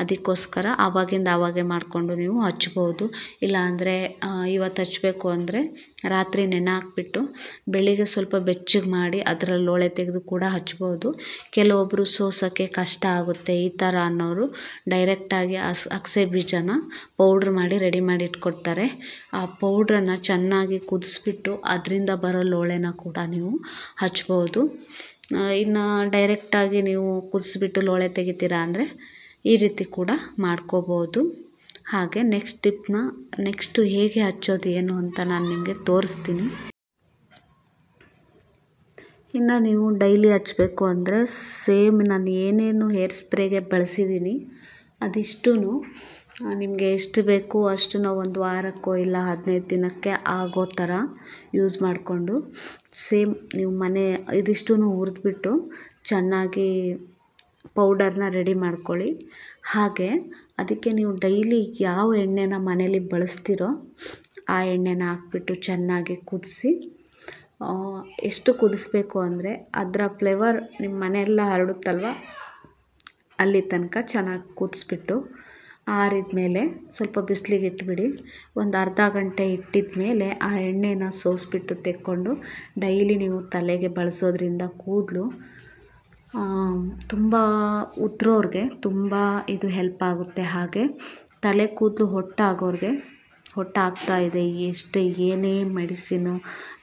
ಅದಕ್ಕೋಸ್ಕರ ಆವಾಗೇ ಮಾಡಿಕೊಂಡು ನೀವು ಹಚ್ಬೋದು. ಇಲ್ಲಾಂದರೆ ಇವತ್ತು ಹಚ್ಚಬೇಕು ಅಂದರೆ ರಾತ್ರಿ ನೆನೆ ಹಾಕ್ಬಿಟ್ಟು ಬೆಳಿಗ್ಗೆ ಸ್ವಲ್ಪ ಬೆಚ್ಚಗೆ ಮಾಡಿ ಅದರಲ್ಲಿ ಲೋಳೆ ತೆಗೆದು ಕೂಡ ಹಚ್ಬೋದು. ಕೆಲವೊಬ್ಬರು ಸೋಸೋಕ್ಕೆ ಕಷ್ಟ ಆಗುತ್ತೆ ಈ ಥರ ಅನ್ನೋರು ಡೈರೆಕ್ಟಾಗಿ ಅಗಸೆ ಬೀಜನ ಪೌಡ್ರ್ ಮಾಡಿ ರೆಡಿ ಮಾಡಿ ಇಟ್ಕೊಡ್ತಾರೆ. ಆ ಪೌಡ್ರನ್ನು ಚೆನ್ನಾಗಿ ಕುದಿಸ್ಬಿಟ್ಟು ಅದರಿಂದ ಬರೋ ಲೋಳೆನ ಕೂಡ ನೀವು ಹಚ್ಬೋದು. ಇನ್ನು ಡೈರೆಕ್ಟಾಗಿ ನೀವು ಕುದಿಸ್ಬಿಟ್ಟು ಲೋಳೆ ತೆಗಿತೀರಾ ಅಂದರೆ ಈ ರೀತಿ ಕೂಡ ಮಾಡ್ಕೋಬೋದು. ಹಾಗೆ ನೆಕ್ಸ್ಟು ಹೇಗೆ ಹಚ್ಚೋದು ಏನು ಅಂತ ನಾನು ನಿಮಗೆ ತೋರಿಸ್ತೀನಿ. ಇನ್ನು ನೀವು ಡೈಲಿ ಹಚ್ಚಬೇಕು ಅಂದರೆ ಸೇಮ್ ನಾನು ಏನೇನು ಹೇರ್ ಸ್ಪ್ರೇಗೆ ಬಳಸಿದ್ದೀನಿ ಅದಿಷ್ಟೂ ನಿಮಗೆ ಎಷ್ಟು ಬೇಕು ಅಷ್ಟು ಒಂದು ವಾರಕ್ಕೋ ಇಲ್ಲ 15 ದಿನಕ್ಕೆ ಆಗೋ ಥರ ಯೂಸ್ ಮಾಡಿಕೊಂಡು ಸೇಮ್ ನೀವು ಇದಿಷ್ಟೂ ಹುರಿದ್ಬಿಟ್ಟು ಚೆನ್ನಾಗಿ ಪೌಡರ್ನ ರೆಡಿ ಮಾಡ್ಕೊಳ್ಳಿ. ಹಾಗೆ ಅದಕ್ಕೆ ನೀವು ಡೈಲಿ ಯಾವ ಎಣ್ಣೆನ ಮನೇಲಿ ಬಳಸ್ತೀರೋ ಆ ಎಣ್ಣೆನ ಹಾಕ್ಬಿಟ್ಟು ಚೆನ್ನಾಗಿ ಕುದಿಸಿ. ಎಷ್ಟು ಕುದಿಸ್ಬೇಕು ಅಂದರೆ ಅದರ ಫ್ಲೇವರ್ ನಿಮ್ಮ ಮನೆಯೆಲ್ಲ ಹರಡುತ್ತಲ್ವ ಅಲ್ಲಿ ತನಕ ಚೆನ್ನಾಗಿ ಕುದಿಸ್ಬಿಟ್ಟು ಆರಿದ ಮೇಲೆ ಸ್ವಲ್ಪ ಬಿಸಿಲಿಗೆ ಇಟ್ಬಿಡಿ. ಒಂದು ಅರ್ಧ ಗಂಟೆ ಇಟ್ಟಿದ ಮೇಲೆ ಆ ಎಣ್ಣೆನ ಸೋಸಿಬಿಟ್ಟು ತೆಕ್ಕೊಂಡು ಡೈಲಿ ನೀವು ತಲೆಗೆ ಬಳಸೋದ್ರಿಂದ ಕೂದಲು ತುಂಬ ಉದ್ರೋರಿಗೆ ತುಂಬ ಇದು ಹೆಲ್ಪ್ ಆಗುತ್ತೆ. ಹಾಗೆ ತಲೆ ಕೂದಲು ಹೊಟ್ಟಾಗ್ತಾ ಇದೆ, ಏನೇ ಮೆಡಿಸಿನು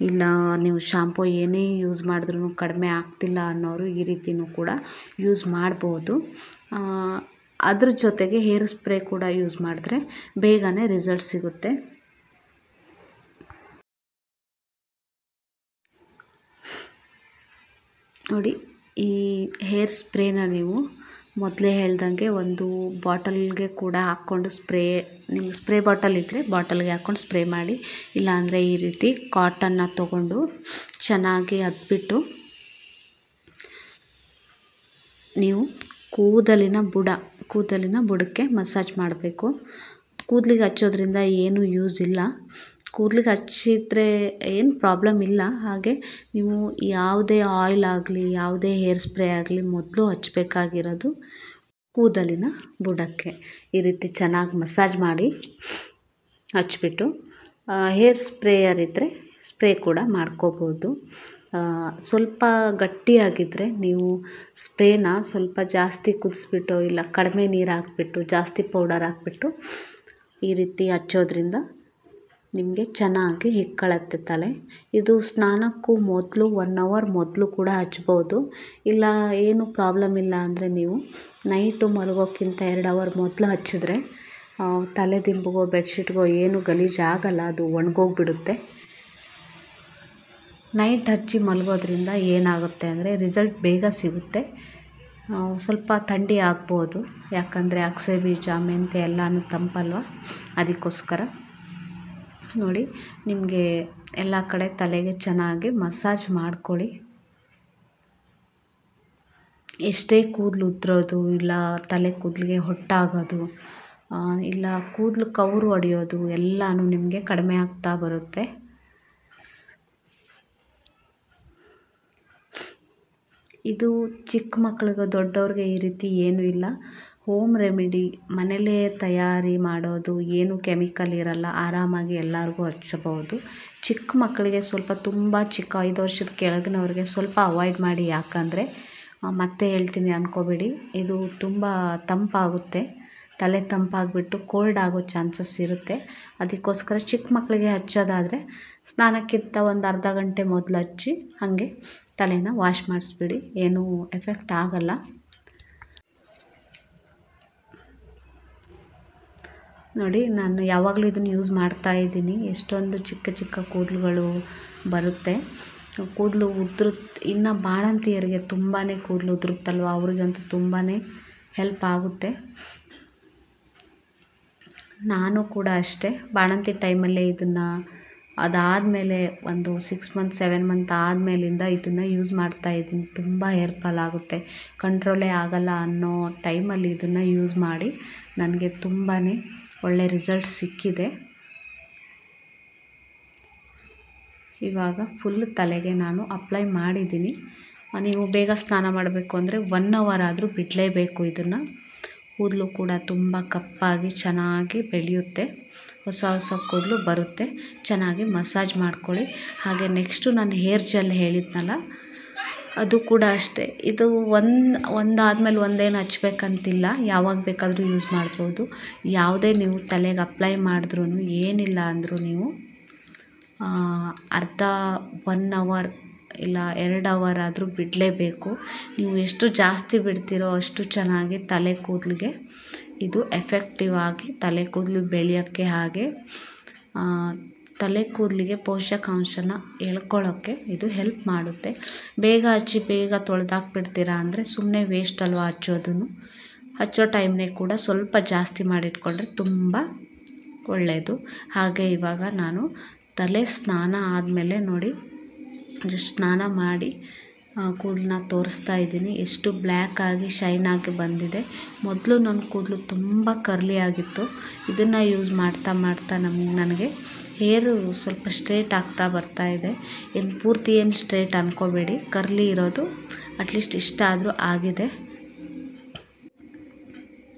ಇಲ್ಲ ನೀವು ಶಾಂಪೂ ಏನೇ ಯೂಸ್ ಮಾಡಿದ್ರೂ ಕಡಿಮೆ ಆಗ್ತಿಲ್ಲ ಅನ್ನೋರು ಈ ರೀತಿಯೂ ಕೂಡ ಯೂಸ್ ಮಾಡ್ಬೋದು. ಅದ್ರ ಜೊತೆಗೆ ಹೇರ್ ಸ್ಪ್ರೇ ಕೂಡ ಯೂಸ್ ಮಾಡಿದ್ರೆ ಬೇಗನೆ ರಿಸಲ್ಟ್ ಸಿಗುತ್ತೆ. ನೋಡಿ, ಈ ಹೇರ್ ಸ್ಪ್ರೇನ ನೀವು ಮೊದಲೇ ಹೇಳ್ದಂಗೆ ಒಂದು ಬಾಟಲ್ಗೆ ಕೂಡ ಹಾಕ್ಕೊಂಡು ನಿಮ್ಗೆ ಸ್ಪ್ರೇ ಬಾಟಲ್ ಇದ್ದರೆ ಬಾಟಲ್ಗೆ ಹಾಕ್ಕೊಂಡು ಸ್ಪ್ರೇ ಮಾಡಿ. ಇಲ್ಲಾಂದರೆ ಈ ರೀತಿ ಕಾಟನ್ನ ತೊಗೊಂಡು ಚೆನ್ನಾಗಿ ಅದ್ಬಿಟ್ಟು ನೀವು ಕೂದಲಿನ ಬುಡಕ್ಕೆ ಮಸಾಜ್ ಮಾಡಬೇಕು. ಕೂದಲಿಗೆ ಹಚ್ಚೋದ್ರಿಂದ ಏನೂ ಯೂಸ್ ಇಲ್ಲ. ಕೂದಲಿಗೆ ಹಚ್ಚಿದ್ರೆ ಏನು ಪ್ರಾಬ್ಲಮ್ ಇಲ್ಲ. ಹಾಗೆ ನೀವು ಯಾವುದೇ ಆಯಿಲ್ ಆಗಲಿ ಯಾವುದೇ ಹೇರ್ ಸ್ಪ್ರೇ ಆಗಲಿ ಮೊದಲು ಹಚ್ಚಬೇಕಾಗಿರೋದು ಕೂದಲಿನ ಬುಡಕ್ಕೆ. ಈ ರೀತಿ ಚೆನ್ನಾಗಿ ಮಸಾಜ್ ಮಾಡಿ ಹಚ್ಬಿಟ್ಟು ಹೇರ್ ಸ್ಪ್ರೇಯರ್ ಇದ್ದರೆ ಸ್ಪ್ರೇ ಕೂಡ ಮಾಡ್ಕೋಬೋದು. ಸ್ವಲ್ಪ ಗಟ್ಟಿಯಾಗಿದ್ದರೆ ನೀವು ಸ್ಪ್ರೇನ ಸ್ವಲ್ಪ ಜಾಸ್ತಿ ಕುದಿಸ್ಬಿಟ್ಟು ಇಲ್ಲ ಕಡಿಮೆ ನೀರು ಹಾಕ್ಬಿಟ್ಟು ಜಾಸ್ತಿ ಪೌಡರ್ ಹಾಕ್ಬಿಟ್ಟು ಈ ರೀತಿ ಹಚ್ಚೋದ್ರಿಂದ ನಿಮಗೆ ಚೆನ್ನಾಗಿ ಹಿಕ್ಕೊಳ್ಳುತ್ತೆ ತಲೆ. ಇದು ಸ್ನಾನಕ್ಕೂ ಮೊದಲು 1 ಅವರ್ ಮೊದಲು ಕೂಡ ಹಚ್ಬೋದು. ಇಲ್ಲ ಏನು ಪ್ರಾಬ್ಲಮ್ ಇಲ್ಲ ಅಂದರೆ ನೀವು ನೈಟು ಮಲಗೋಕ್ಕಿಂತ 2 ಅವರ್ ಮೊದಲು ಹಚ್ಚಿದ್ರೆ ತಲೆ ದಿಂಬಿಗೋ ಬೆಡ್ಶೀಟ್ಗೋ ಏನು ಗಲೀಜಾಗಲ್ಲ, ಅದು ಒಣಗೋಗ್ಬಿಡುತ್ತೆ. ನೈಟ್ ಹಚ್ಚಿ ಮಲಗೋದ್ರಿಂದ ಏನಾಗುತ್ತೆ ಅಂದರೆ ರಿಸಲ್ಟ್ ಬೇಗ ಸಿಗುತ್ತೆ. ಸ್ವಲ್ಪ ಥಂಡಿ ಆಗ್ಬೋದು, ಯಾಕಂದರೆ ಅಗಸೆ ಬೀಜ ಮೆಂತ್ಯ ಎಲ್ಲನೂ ತಂಪಲ್ವ, ಅದಕ್ಕೋಸ್ಕರ. ನೋಡಿ ನಿಮಗೆ ಎಲ್ಲ ಕಡೆ ತಲೆಗೆ ಚೆನ್ನಾಗಿ ಮಸಾಜ್ ಮಾಡ್ಕೊಳ್ಳಿ. ಎಷ್ಟೇ ಕೂದಲು ಉದ್ರೋದು ಇಲ್ಲ ತಲೆ ಕೂದಲಿಗೆ ಹೊಟ್ಟಾಗೋದು ಇಲ್ಲ ಕೂದಲು ಕವರು ಹೊಡೆಯೋದು ಎಲ್ಲನೂ ನಿಮಗೆ ಕಡಿಮೆ ಆಗ್ತಾ ಬರುತ್ತೆ. ಇದು ಚಿಕ್ಕ ಮಕ್ಕಳಿಗೆ ದೊಡ್ಡವ್ರಿಗೆ ಈ ರೀತಿ ಏನೂ ಇಲ್ಲ. ಹೋಮ್ ರೆಮಿಡಿ ಮನೇಲೇ ತಯಾರಿ ಮಾಡೋದು, ಏನು ಕೆಮಿಕಲ್ ಇರಲ್ಲ, ಆರಾಮಾಗಿ ಎಲ್ಲರಿಗೂ ಹಚ್ಚಬಹುದು. ಚಿಕ್ಕ ಮಕ್ಕಳಿಗೆ ಸ್ವಲ್ಪ ತುಂಬ ಚಿಕ್ಕ 5 ವರ್ಷದ ಕೆಳಗಿನವ್ರಿಗೆ ಸ್ವಲ್ಪ ಅವಾಯ್ಡ್ ಮಾಡಿ. ಯಾಕಂದರೆ ಮತ್ತೆ ಹೇಳ್ತೀನಿ ಅಂದ್ಕೋಬೇಡಿ, ಇದು ತುಂಬ ತಂಪಾಗುತ್ತೆ, ತಲೆ ತಂಪಾಗಿಬಿಟ್ಟು ಕೋಲ್ಡ್ ಆಗೋ ಚಾನ್ಸಸ್ ಇರುತ್ತೆ. ಅದಕ್ಕೋಸ್ಕರ ಚಿಕ್ಕ ಮಕ್ಕಳಿಗೆ ಹಚ್ಚೋದಾದರೆ ಸ್ನಾನಕ್ಕಿಂತ ಒಂದು ಅರ್ಧ ಗಂಟೆ ಮೊದಲು ಹಚ್ಚಿ ಹಾಗೆ ತಲೆನ ವಾಶ್ ಮಾಡಿಸ್ಬಿಡಿ, ಏನೂ ಎಫೆಕ್ಟ್ ಆಗಲ್ಲ. ನೋಡಿ ನಾನು ಯಾವಾಗಲೂ ಇದನ್ನು ಯೂಸ್ ಮಾಡ್ತಾ ಇದ್ದೀನಿ. ಎಷ್ಟೊಂದು ಚಿಕ್ಕ ಚಿಕ್ಕ ಕೂದಲುಗಳು ಬರುತ್ತೆ. ಕೂದಲು ಇನ್ನು ಬಾಣಂತಿಯರಿಗೆ ತುಂಬಾ ಕೂದಲು ಉದುರುತ್ತಲ್ವ, ಅವ್ರಿಗಂತೂ ತುಂಬಾ ಹೆಲ್ಪ್ ಆಗುತ್ತೆ. ನಾನು ಕೂಡ ಅಷ್ಟೇ ಬಾಣಂತಿ ಟೈಮಲ್ಲೇ ಇದನ್ನು, ಅದಾದಮೇಲೆ ಒಂದು 6 ಮಂತ್ 7 ಮಂತ್ ಆದಮೇಲಿಂದ ಇದನ್ನು ಯೂಸ್ ಮಾಡ್ತಾಯಿದ್ದೀನಿ. ತುಂಬ ಹೇರ್ಫಾಲ್ ಆಗುತ್ತೆ, ಕಂಟ್ರೋಲೇ ಆಗಲ್ಲ ಅನ್ನೋ ಟೈಮಲ್ಲಿ ಇದನ್ನು ಯೂಸ್ ಮಾಡಿ ನನಗೆ ತುಂಬಾ ಒಳ್ಳೆ ರಿಸಲ್ಟ್ ಸಿಕ್ಕಿದೆ. ಇವಾಗ ಫುಲ್ ತಲೆಗೆ ನಾನು ಅಪ್ಲೈ ಮಾಡಿದ್ದೀನಿ. ನೀವು ಬೇಗ ಸ್ನಾನ ಮಾಡಬೇಕು ಅಂದರೆ 1 ಅವರ್ ಆದರೂ ಬಿಡಲೇಬೇಕು ಇದನ್ನು. ಕೂದಲು ಕೂಡ ತುಂಬ ಕಪ್ಪಾಗಿ ಚೆನ್ನಾಗಿ ಬೆಳೆಯುತ್ತೆ, ಹೊಸ ಹೊಸ ಕೂದಲು ಬರುತ್ತೆ. ಚೆನ್ನಾಗಿ ಮಸಾಜ್ ಮಾಡ್ಕೊಳ್ಳಿ. ಹಾಗೆ ನೆಕ್ಸ್ಟು ನಾನು ಹೇರ್ ಜೆಲ್ ಹೇಳಿದ್ನಲ್ಲ, ಅದು ಕೂಡ ಅಷ್ಟೇ. ಇದು ಒಂದಾದಮೇಲೆ ಒಂದೇನು ಹಚ್ಬೇಕಂತಿಲ್ಲ, ಯಾವಾಗ ಬೇಕಾದರೂ ಯೂಸ್ ಮಾಡ್ಬೋದು. ಯಾವುದೇ ನೀವು ತಲೆಗೆ ಅಪ್ಲೈ ಮಾಡಿದ್ರೂ ಏನಿಲ್ಲ ಅಂದರೂ ನೀವು ಅರ್ಧ 1 ಅವರ್ ಇಲ್ಲ 2 ಅವರ್ ಆದರೂ ಬಿಡಲೇಬೇಕು. ನೀವು ಎಷ್ಟು ಜಾಸ್ತಿ ಬಿಡ್ತೀರೋ ಅಷ್ಟು ಚೆನ್ನಾಗಿ ತಲೆ ಕೂದಲಿಗೆ ಇದು ಎಫೆಕ್ಟಿವ್ ಆಗಿ ತಲೆ ಕೂದಲು ಬೆಳೆಯೋಕ್ಕೆ, ಹಾಗೆ ತಲೆ ಕೂದಲಿಗೆ ಪೋಷಕಾಂಶನ ಎಳ್ಕೊಳ್ಳೋಕ್ಕೆ ಇದು ಹೆಲ್ಪ್ ಮಾಡುತ್ತೆ. ಬೇಗ ಹಚ್ಚಿ ಬೇಗ ತೊಳೆದಾಕ್ಬಿಡ್ತೀರಾ ಅಂದರೆ ಸುಮ್ಮನೆ ವೇಸ್ಟ್ ಅಲ್ವಾ ಹಚ್ಚೋದನ್ನು. ಹಚ್ಚೋ ಟೈಮ್ನೇ ಕೂಡ ಸ್ವಲ್ಪ ಜಾಸ್ತಿ ಮಾಡಿಟ್ಕೊಂಡ್ರೆ ತುಂಬ ಒಳ್ಳೆಯದು. ಹಾಗೆ ಇವಾಗ ನಾನು ತಲೆ ಸ್ನಾನ ಆದಮೇಲೆ ನೋಡಿ ಜಸ್ಟ್ ಸ್ನಾನ ಮಾಡಿ ಕೂದಲನ್ನ ತೋರಿಸ್ತಾ ಇದ್ದೀನಿ. ಎಷ್ಟು ಬ್ಲ್ಯಾಕ್ ಆಗಿ ಶೈನ್ ಆಗಿ ಬಂದಿದೆ. ಮೊದಲು ನನ್ನ ಕೂದಲು ತುಂಬ ಕರ್ಲಿ ಆಗಿತ್ತು. ಇದನ್ನು ಯೂಸ್ ಮಾಡ್ತಾ ಮಾಡ್ತಾ ನನಗೆ ಹೇರು ಸ್ವಲ್ಪ ಸ್ಟ್ರೇಟ್ ಆಗ್ತಾ ಬರ್ತಾ ಇದೆ. ಪೂರ್ತಿ ಏನು ಸ್ಟ್ರೇಟ್ ಅಂದ್ಕೋಬೇಡಿ, ಕರ್ಲಿ ಇರೋದು ಅಟ್ಲೀಸ್ಟ್ ಇಷ್ಟ ಆದರೂ ಆಗಿದೆ.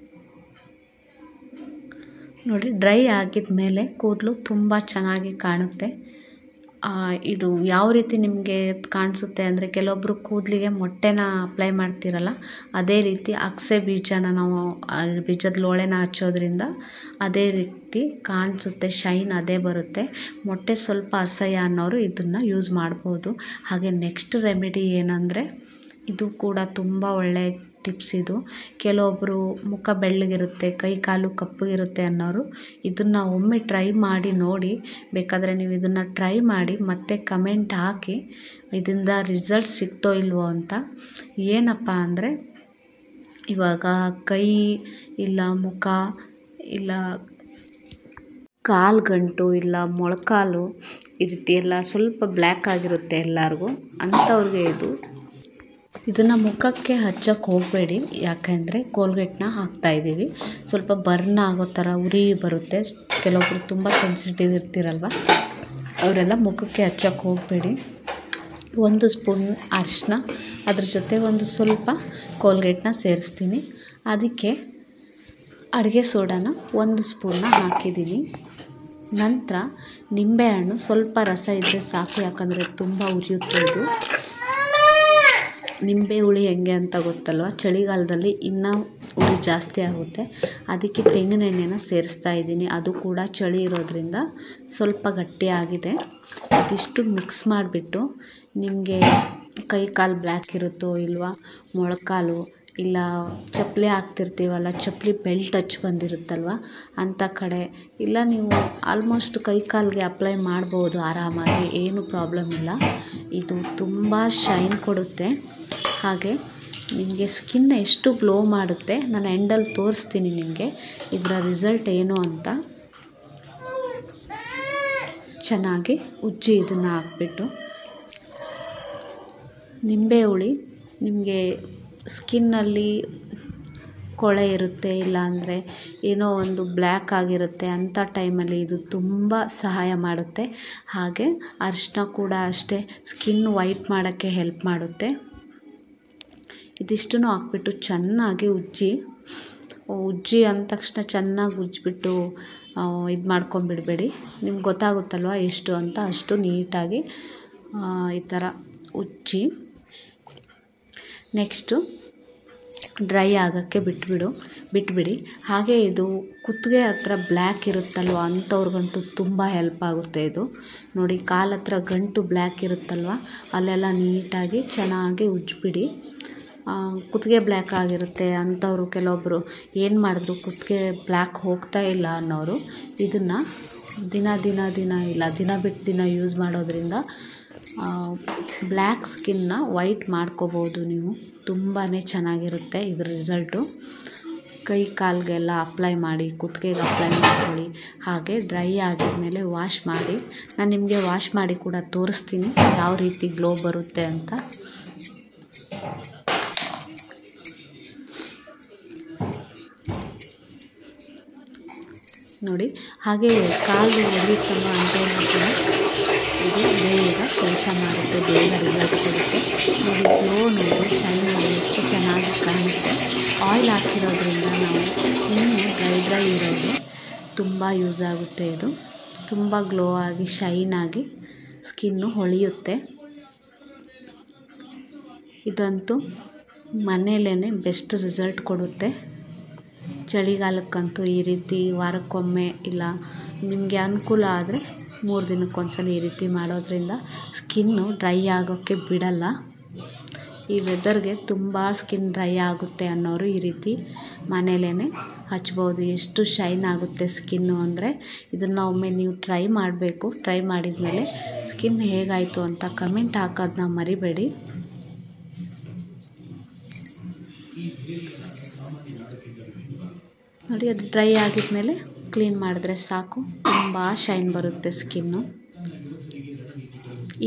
ನೋಡಿ ಡ್ರೈ ಆಗಿದ ಮೇಲೆ ಕೂದಲು ತುಂಬ ಚೆನ್ನಾಗಿ ಕಾಣುತ್ತೆ. ಇದು ಯಾವ ರೀತಿ ನಿಮಗೆ ಕಾಣಿಸುತ್ತೆ ಅಂದರೆ, ಕೆಲವೊಬ್ಬರು ಕೂದಲಿಗೆ ಮೊಟ್ಟೆನ ಅಪ್ಲೈ ಮಾಡ್ತಿರಲ್ಲ, ಅದೇ ರೀತಿ ಅಗಸೆ ಬೀಜನ ನಾವು ಬೀಜದ ಲೋಳೆನ ಹಚ್ಚೋದ್ರಿಂದ ಅದೇ ರೀತಿ ಕಾಣಿಸುತ್ತೆ, ಶೈನ್ ಅದೇ ಬರುತ್ತೆ. ಮೊಟ್ಟೆ ಸ್ವಲ್ಪ ಅಸಹ್ಯ ಅನ್ನೋರು ಇದನ್ನು ಯೂಸ್ ಮಾಡ್ಬೋದು. ಹಾಗೆ ನೆಕ್ಸ್ಟ್ ರೆಮಿಡಿ ಏನಂದರೆ, ಇದು ಕೂಡ ತುಂಬ ಒಳ್ಳೆ ಟಿಪ್ಸ್ ಇದು. ಕೆಲವೊಬ್ಬರು ಮುಖ ಬೆಳ್ಳಗಿರುತ್ತೆ, ಕೈ ಕಾಲು ಕಪ್ಪಗಿರುತ್ತೆ ಅನ್ನೋರು ಇದನ್ನು ಒಮ್ಮೆ ಟ್ರೈ ಮಾಡಿ ನೋಡಿ. ಬೇಕಾದರೆ ನೀವು ಇದನ್ನು ಟ್ರೈ ಮಾಡಿ ಮತ್ತೆ ಕಮೆಂಟ್ ಹಾಕಿ ಇದರಿಂದ ರಿಸಲ್ಟ್ ಸಿಗ್ತೋ ಇಲ್ವೋ ಅಂತ. ಏನಪ್ಪ ಅಂದರೆ, ಇವಾಗ ಕೈ ಇಲ್ಲ ಮುಖ ಇಲ್ಲ ಕಾಲ್ಗಂಟು ಇಲ್ಲ ಮೊಳಕಾಲು ಈ ರೀತಿ ಎಲ್ಲ ಸ್ವಲ್ಪ ಬ್ಲ್ಯಾಕ್ ಆಗಿರುತ್ತೆ ಎಲ್ಲರಿಗೂ, ಅಂಥವ್ರಿಗೆ ಇದನ್ನು ಮುಖಕ್ಕೆ ಹಚ್ಚೋಕ್ಕೆ ಹೋಗಬೇಡಿ. ಯಾಕೆಂದರೆ ಕೋಲ್ಗೇಟ್ನ ಹಾಕ್ತಾಯಿದ್ದೀವಿ, ಸ್ವಲ್ಪ ಬರ್ನ್ ಆಗೋ ಥರ ಉರಿ ಬರುತ್ತೆ. ಕೆಲವೊಬ್ರು ತುಂಬ ಸೆನ್ಸಿಟಿವ್ ಇರ್ತಿರಲ್ವ, ಅವರೆಲ್ಲ ಮುಖಕ್ಕೆ ಹಚ್ಚೋಕ್ಕೆ ಹೋಗಬೇಡಿ. 1 ಸ್ಪೂನ್ ಅರಿಶಿನ, ಅದ್ರ ಜೊತೆ ಒಂದು ಸ್ವಲ್ಪ ಕೋಲ್ಗೇಟ್ನ ಸೇರಿಸ್ತೀನಿ. ಅದಕ್ಕೆ ಅಡುಗೆ ಸೋಡಾನ 1 ಸ್ಪೂನ್ನ ಹಾಕಿದ್ದೀನಿ. ನಂತರ ನಿಂಬೆಹಣ್ಣು ಸ್ವಲ್ಪ ರಸ ಇದ್ದರೆ ಸಾಕು, ಯಾಕಂದರೆ ತುಂಬ ಉರಿಯುತ್ತೆ ಇದು. ನಿಂಬೆ ಹುಳಿ ಹೆಂಗೆ ಅಂತ ಗೊತ್ತಲ್ವ, ಚಳಿಗಾಲದಲ್ಲಿ ಇನ್ನೂ ಉರಿ ಜಾಸ್ತಿ ಆಗುತ್ತೆ. ಅದಕ್ಕೆ ತೆಂಗಿನೆಣ್ಣೆನ ಸೇರಿಸ್ತಾ ಇದ್ದೀನಿ. ಅದು ಕೂಡ ಚಳಿ ಇರೋದ್ರಿಂದ ಸ್ವಲ್ಪ ಗಟ್ಟಿಯಾಗಿದೆ. ಇದಿಷ್ಟು ಮಿಕ್ಸ್ ಮಾಡಿಬಿಟ್ಟು, ನಿಮಗೆ ಕೈ ಕಾಲು ಬ್ಲ್ಯಾಕ್ ಇರುತ್ತೋ ಇಲ್ವಾ, ಮೊಳಕಾಲು ಇಲ್ಲ ಚಪ್ಪಲಿ ಹಾಕ್ತಿರ್ತೀವಲ್ಲ, ಚಪ್ಪಲಿ ಬೆಲ್ಟ್ ಹಚ್ಚಿ ಬಂದಿರುತ್ತಲ್ವ ಅಂಥ ಕಡೆ, ಇಲ್ಲ ನೀವು ಆಲ್ಮೋಸ್ಟ್ ಕೈ ಕಾಲಿಗೆ ಅಪ್ಲೈ ಮಾಡ್ಬೋದು ಆರಾಮಾಗಿ, ಏನು ಪ್ರಾಬ್ಲಮ್ ಇಲ್ಲ. ಇದು ತುಂಬ ಶೈನ್ ಕೊಡುತ್ತೆ. ಹಾಗೆ ನಿಮಗೆ ಸ್ಕಿನ್ ಎಷ್ಟು ಗ್ಲೋ ಮಾಡುತ್ತೆ, ನಾನು ಎಂಡಲ್ಲಿ ತೋರಿಸ್ತೀನಿ ನಿಮಗೆ ಇದರ ರಿಸಲ್ಟ್ ಏನು ಅಂತ. ಚೆನ್ನಾಗಿ ಉಜ್ಜಿ ಇದನ್ನು ಹಾಕ್ಬಿಟ್ಟು ನಿಂಬೆ ಹುಳಿ ನಿಮಗೆ ಸ್ಕಿನ್ನಲ್ಲಿ ಕೊಳೆ ಇರುತ್ತೆ, ಇಲ್ಲಾಂದರೆ ಏನೋ ಒಂದು ಬ್ಲ್ಯಾಕ್ ಆಗಿರುತ್ತೆ ಅಂಥ ಟೈಮಲ್ಲಿ ಇದು ತುಂಬ ಸಹಾಯ ಮಾಡುತ್ತೆ. ಹಾಗೆ ಅರಿಶಿನ ಕೂಡ ಅಷ್ಟೇ ಸ್ಕಿನ್ ವೈಟ್ ಮಾಡೋಕ್ಕೆ ಹೆಲ್ಪ್ ಮಾಡುತ್ತೆ. ಇದಿಷ್ಟನ್ನು ಹಾಕ್ಬಿಟ್ಟು ಚೆನ್ನಾಗಿ ಉಜ್ಜಿ ಅಂದ ತಕ್ಷಣ ಚೆನ್ನಾಗಿ ಉಜ್ಜಿಬಿಟ್ಟು ಇದು ಮಾಡ್ಕೊಂಬಿಡಬೇಡಿ. ನಿಮ್ಗೆ ಗೊತ್ತಾಗುತ್ತಲ್ವ ಎಷ್ಟು ಅಂತ, ಅಷ್ಟು ನೀಟಾಗಿ ಈ ಥರ ಉಜ್ಜಿ ನೆಕ್ಸ್ಟು ಡ್ರೈ ಆಗೋಕ್ಕೆ ಬಿಟ್ಬಿಡಿ. ಹಾಗೆ ಇದು ಕುತ್ತಿಗೆ ಹತ್ರ ಬ್ಲ್ಯಾಕ್ ಇರುತ್ತಲ್ವ ಅಂಥವ್ರಿಗಂತೂ ತುಂಬ ಹೆಲ್ಪ್ ಆಗುತ್ತೆ ಇದು. ನೋಡಿ ಕಾಲ ಹತ್ರ ಗಂಟು ಬ್ಲ್ಯಾಕ್ ಇರುತ್ತಲ್ವ ಅಲ್ಲೆಲ್ಲ ನೀಟಾಗಿ ಚೆನ್ನಾಗಿ ಉಜ್ಜಿಬಿಡಿ. ಕುತ್ತಿಗೆ ಬ್ಲ್ಯಾಕ್ ಆಗಿರುತ್ತೆ ಅಂಥವ್ರು ಕೆಲವೊಬ್ಬರು ಏನು ಮಾಡಿದ್ರು ಕುತ್ತಿಗೆ ಬ್ಲ್ಯಾಕ್ ಹೋಗ್ತಾ ಇಲ್ಲ ಅನ್ನೋರು ಇದನ್ನು ದಿನ ಬಿಟ್ಟು ದಿನ ಯೂಸ್ ಮಾಡೋದ್ರಿಂದ ಬ್ಲ್ಯಾಕ್ ಸ್ಕಿನ್ನ ವೈಟ್ ಮಾಡ್ಕೋಬೋದು ನೀವು. ತುಂಬಾ ಚೆನ್ನಾಗಿರುತ್ತೆ ಇದ್ರ ರಿಸಲ್ಟು. ಕೈ ಕಾಲಿಗೆಲ್ಲ ಅಪ್ಲೈ ಮಾಡಿ, ಕುತ್ತಿಗೆಗೆ ಅಪ್ಲೈ ಮಾಡ್ಕೊಳ್ಳಿ. ಹಾಗೆ ಡ್ರೈ ಆಗಿದ್ಮೇಲೆ ವಾಶ್ ಮಾಡಿ. ನಾನು ನಿಮಗೆ ವಾಶ್ ಮಾಡಿ ಕೂಡ ತೋರಿಸ್ತೀನಿ ಯಾವ ರೀತಿ ಗ್ಲೋ ಬರುತ್ತೆ ಅಂತ. ನೋಡಿ ಹಾಗೆ ಕಾಲು ಒಡಿತಲ್ಲ ಅಂಟೋಲ್ಲ, ಇದು ಬೇಗ ಕೆಲಸ ಮಾಡುತ್ತೆ, ಬೇಗ ರಿಸಲ್ಟ್ ಕೊಡುತ್ತೆ. ನೋಡಿ ಗ್ಲೋ ನೋಡಿ, ಶೈನ್ ನೋಡಿ ಎಷ್ಟು ಚೆನ್ನಾಗಿ ಕಾಣುತ್ತೆ. ಆಯಿಲ್ ಹಾಕಿರೋದ್ರಿಂದ ನಾವು ಇನ್ನೂ ಡ್ರೈ ಇರೋದು ತುಂಬ ಯೂಸ್ ಆಗುತ್ತೆ. ಇದು ತುಂಬ ಗ್ಲೋ ಆಗಿ ಶೈನ್ ಆಗಿ ಸ್ಕಿನ್ನು ಹೊಳೆಯುತ್ತೆ. ಇದಂತೂ ಮನೆಯಲ್ಲೇ ಬೆಸ್ಟ್ ರಿಸಲ್ಟ್ ಕೊಡುತ್ತೆ. ಚಳಿಗಾಲಕ್ಕಂತೂ ಈ ರೀತಿ ವಾರಕ್ಕೊಮ್ಮೆ ಇಲ್ಲ ನಿಮಗೆ ಅನುಕೂಲ ಆದರೆ 3 ದಿನಕ್ಕೊಂದ್ಸಲ ಈ ರೀತಿ ಮಾಡೋದ್ರಿಂದ ಸ್ಕಿನ್ನು ಡ್ರೈ ಆಗೋಕ್ಕೆ ಬಿಡಲ್ಲ. ಈ ವೆದರ್ಗೆ ತುಂಬ ಸ್ಕಿನ್ ಡ್ರೈ ಆಗುತ್ತೆ ಅನ್ನೋರು ಈ ರೀತಿ ಮನೇಲೇ ಹಚ್ಬೋದು. ಎಷ್ಟು ಶೈನ್ ಆಗುತ್ತೆ ಸ್ಕಿನ್ನು ಅಂದರೆ ಇದನ್ನು ಒಮ್ಮೆ ನೀವು ಟ್ರೈ ಮಾಡಬೇಕು. ಟ್ರೈ ಮಾಡಿದ್ಮೇಲೆ ಸ್ಕಿನ್ ಹೇಗಾಯಿತು ಅಂತ ಕಮೆಂಟ್ ಹಾಕೋದನ್ನ ಮರಿಬೇಡಿ. ನೋಡಿ ಅದು ಡ್ರೈ ಆಗಿದ್ಮೇಲೆ ಕ್ಲೀನ್ ಮಾಡಿದ್ರೆ ಸಾಕು, ತುಂಬ ಶೈನ್ ಬರುತ್ತೆ ಸ್ಕಿನ್ನು.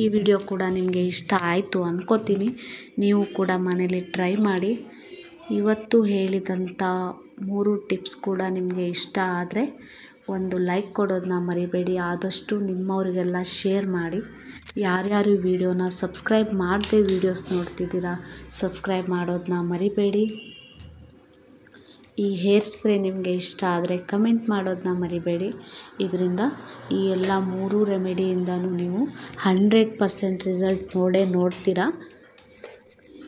ಈ ವಿಡಿಯೋ ಕೂಡ ನಿಮಗೆ ಇಷ್ಟ ಆಯಿತು ಅನ್ಕೋತೀನಿ. ನೀವು ಕೂಡ ಮನೇಲಿ ಟ್ರೈ ಮಾಡಿ. ಇವತ್ತು ಹೇಳಿದಂಥ 3 ಟಿಪ್ಸ್ ಕೂಡ ನಿಮಗೆ ಇಷ್ಟ ಆದರೆ ಒಂದು ಲೈಕ್ ಕೊಡೋದನ್ನ ಮರಿಬೇಡಿ. ಆದಷ್ಟು ನಿಮ್ಮವರಿಗೆಲ್ಲ ಶೇರ್ ಮಾಡಿ. ಯಾರ್ಯಾರು ಈ ವಿಡಿಯೋನ ಸಬ್ಸ್ಕ್ರೈಬ್ ಮಾಡದೆ ವೀಡಿಯೋಸ್ ನೋಡ್ತಿದ್ದೀರಾ ಸಬ್ಸ್ಕ್ರೈಬ್ ಮಾಡೋದನ್ನ ಮರಿಬೇಡಿ. ಈ ಹೇರ್ ಸ್ಪ್ರೇ ನಿಮಗೆ ಇಷ್ಟ ಆದರೆ ಕಮೆಂಟ್ ಮಾಡೋದನ್ನ ಮರಿಬೇಡಿ. ಇದರಿಂದ ಈ ಎಲ್ಲ 3 ರೆಮಿಡಿಯಿಂದನೂ ನೀವು 100% ರಿಸಲ್ಟ್ ನೋಡ್ತೀರಾ.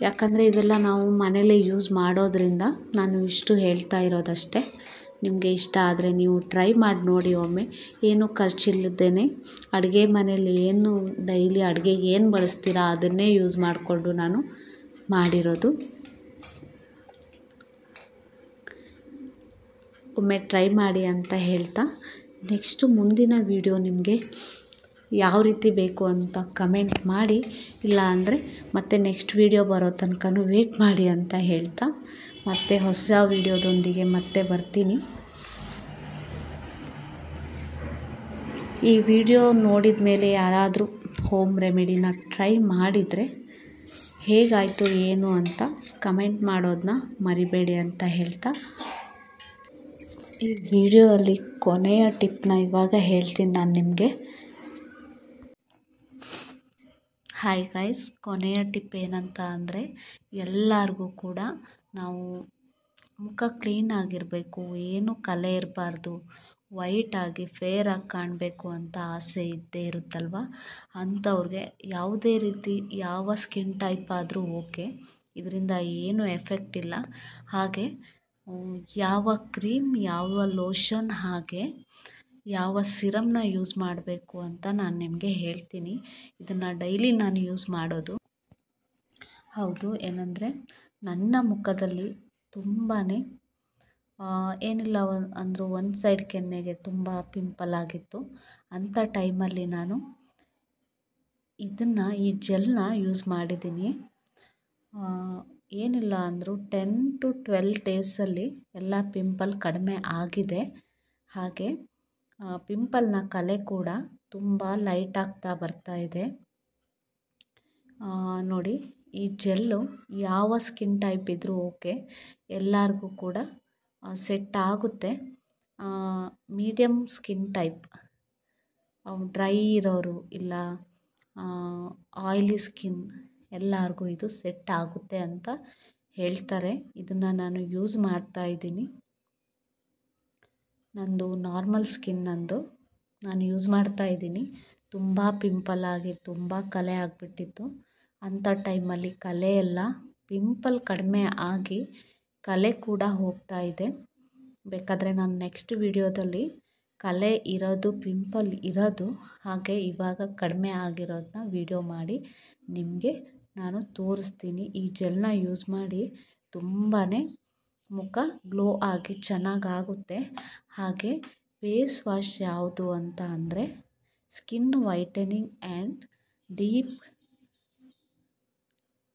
ಯಾಕಂದರೆ ಇವೆಲ್ಲ ನಾವು ಮನೇಲೇ ಯೂಸ್ ಮಾಡೋದ್ರಿಂದ ನಾನು ಇಷ್ಟು ಹೇಳ್ತಾ ಇರೋದಷ್ಟೇ. ನಿಮಗೆ ಇಷ್ಟ ಆದರೆ ನೀವು ಟ್ರೈ ಮಾಡಿ ನೋಡಿ ಒಮ್ಮೆ. ಏನೂ ಖರ್ಚಿಲ್ಲದೇ ಅಡುಗೆ ಮನೇಲಿ ಏನು ಡೈಲಿ ಅಡುಗೆಗೆ ಏನು ಬಳಸ್ತೀರಾ ಅದನ್ನೇ ಯೂಸ್ ಮಾಡಿಕೊಂಡು ನಾನು ಮಾಡಿರೋದು. ಒಮ್ಮೆ ಟ್ರೈ ಮಾಡಿ ಅಂತ ಹೇಳ್ತಾ ನೆಕ್ಸ್ಟು ಮುಂದಿನ ವಿಡಿಯೋ ನಿಮಗೆ ಯಾವ ರೀತಿ ಬೇಕು ಅಂತ ಕಮೆಂಟ್ ಮಾಡಿ. ಇಲ್ಲ ಅಂದರೆ ಮತ್ತೆ ನೆಕ್ಸ್ಟ್ ವಿಡಿಯೋ ಬರೋ ತನಕನೂ ವೇಟ್ ಮಾಡಿ ಅಂತ ಹೇಳ್ತಾ ಮತ್ತೆ ಹೊಸ ವಿಡಿಯೋದೊಂದಿಗೆ ಮತ್ತೆ ಬರ್ತೀನಿ. ಈ ವಿಡಿಯೋ ನೋಡಿದ ಮೇಲೆ ಯಾರಾದರೂ ಹೋಮ್ ರೆಮಿಡಿನ ಟ್ರೈ ಮಾಡಿದರೆ ಹೇಗಾಯಿತು ಏನು ಅಂತ ಕಮೆಂಟ್ ಮಾಡೋದನ್ನ ಮರಿಬೇಡಿ ಅಂತ ಹೇಳ್ತಾ ಈ ವಿಡಿಯೋದಲ್ಲಿ ಕೊನೆಯ ಟಿಪ್ನ ಇವಾಗ ಹೇಳ್ತೀನಿ ನಾನು ನಿಮಗೆ. ಹಾಯ್ ಗೈಸ್, ಕೊನೆಯ ಟಿಪ್ ಏನಂತ ಅಂದರೆ ಎಲ್ಲರಿಗೂ ಕೂಡ ನಾವು ಮುಖ ಕ್ಲೀನ್ ಆಗಿರಬೇಕು, ಏನು ಕಲೆ ಇರಬಾರ್ದು, ವೈಟಾಗಿ ಫೇರಾಗಿ ಕಾಣಬೇಕು ಅಂತ ಆಸೆ ಇದ್ದೇ ಇರುತ್ತಲ್ವ. ಅಂಥವ್ರಿಗೆ ಯಾವುದೇ ರೀತಿ ಯಾವ ಸ್ಕಿನ್ ಟೈಪ್ ಆದರೂ ಓಕೆ, ಇದರಿಂದ ಏನು ಎಫೆಕ್ಟ್ ಇಲ್ಲ. ಹಾಗೆ ಯಾವ ಕ್ರೀಮ್, ಯಾವ ಲೋಷನ್, ಹಾಗೆ ಯಾವ ಸಿರಮ್ನ ಯೂಸ್ ಮಾಡಬೇಕು ಅಂತ ನಾನು ನಿಮಗೆ ಹೇಳ್ತೀನಿ. ಇದನ್ನು ಡೈಲಿ ನಾನು ಯೂಸ್ ಮಾಡೋದು. ಹೌದು, ಏನಂದರೆ ನನ್ನ ಮುಖದಲ್ಲಿ ತುಂಬಾ ಏನಿಲ್ಲ ಅಂದರೂ ಒಂದು ಸೈಡ್ ಕೆನ್ನೆಗೆ ತುಂಬ ಪಿಂಪಲ್ ಆಗಿತ್ತು. ಅಂಥ ಟೈಮಲ್ಲಿ ನಾನು ಈ ಜೆಲ್ನ ಯೂಸ್ ಮಾಡಿದ್ದೀನಿ. ಏನಿಲ್ಲ ಅಂದರೂ 10 to 12 ಡೇಸಲ್ಲಿ ಎಲ್ಲ ಪಿಂಪಲ್ ಕಡಿಮೆ ಆಗಿದೆ. ಹಾಗೆ ಪಿಂಪಲ್ನ ಕಲೆ ಕೂಡ ತುಂಬ ಲೈಟ್ ಆಗ್ತಾ ಬರ್ತಾ ಇದೆ. ನೋಡಿ, ಈ ಜೆಲ್ಲು ಯಾವ ಸ್ಕಿನ್ ಟೈಪ್ ಇದ್ದರೂ ಓಕೆ, ಎಲ್ಲರಿಗೂ ಕೂಡ ಸೆಟ್ ಆಗುತ್ತೆ. ಮೀಡಿಯಮ್ ಸ್ಕಿನ್ ಟೈಪ್, ಡ್ರೈ ಇರೋರು ಇಲ್ಲ ಆಯಿಲಿ ಸ್ಕಿನ್ ಎಲ್ಲರಿಗೂ ಇದು ಸೆಟ್ ಆಗುತ್ತೆ ಅಂತ ಹೇಳ್ತಾರೆ. ಇದನ್ನು ನಾನು ಯೂಸ್ ಮಾಡ್ತಾ ಇದ್ದೀನಿ. ನಂದು ನಾರ್ಮಲ್ ಸ್ಕಿನ್, ನಾನು ಯೂಸ್ ಮಾಡ್ತಾ ಇದ್ದೀನಿ. ತುಂಬ ಪಿಂಪಲ್ ಆಗಿ ತುಂಬ ಕಲೆ ಆಗಿಬಿಟ್ಟಿತ್ತು. ಅಂಥ ಟೈಮಲ್ಲಿ ಕಲೆ ಎಲ್ಲ ಪಿಂಪಲ್ ಕಡಿಮೆ ಆಗಿ ಕಲೆ ಕೂಡ ಹೋಗ್ತಾ ಇದೆ. ಬೇಕಾದರೆ ನಾನು ನೆಕ್ಸ್ಟ್ ವಿಡಿಯೋದಲ್ಲಿ ಕಲೆ ಇರೋದು, ಪಿಂಪಲ್ ಇರೋದು, ಹಾಗೆ ಇವಾಗ ಕಡಿಮೆ ಆಗಿರೋದನ್ನ ವಿಡಿಯೋ ಮಾಡಿ ನಿಮಗೆ ನಾನು ತೋರಿಸ್ತೀನಿ. ಈ ಜೆಲ್ನ ಯೂಸ್ ಮಾಡಿ ತುಂಬಾ ಮುಖ ಗ್ಲೋ ಆಗಿ ಚೆನ್ನಾಗಾಗುತ್ತೆ. ಹಾಗೆ ಫೇಸ್ ವಾಶ್ ಯಾವುದು ಅಂತ ಅಂದರೆ skin whitening and deep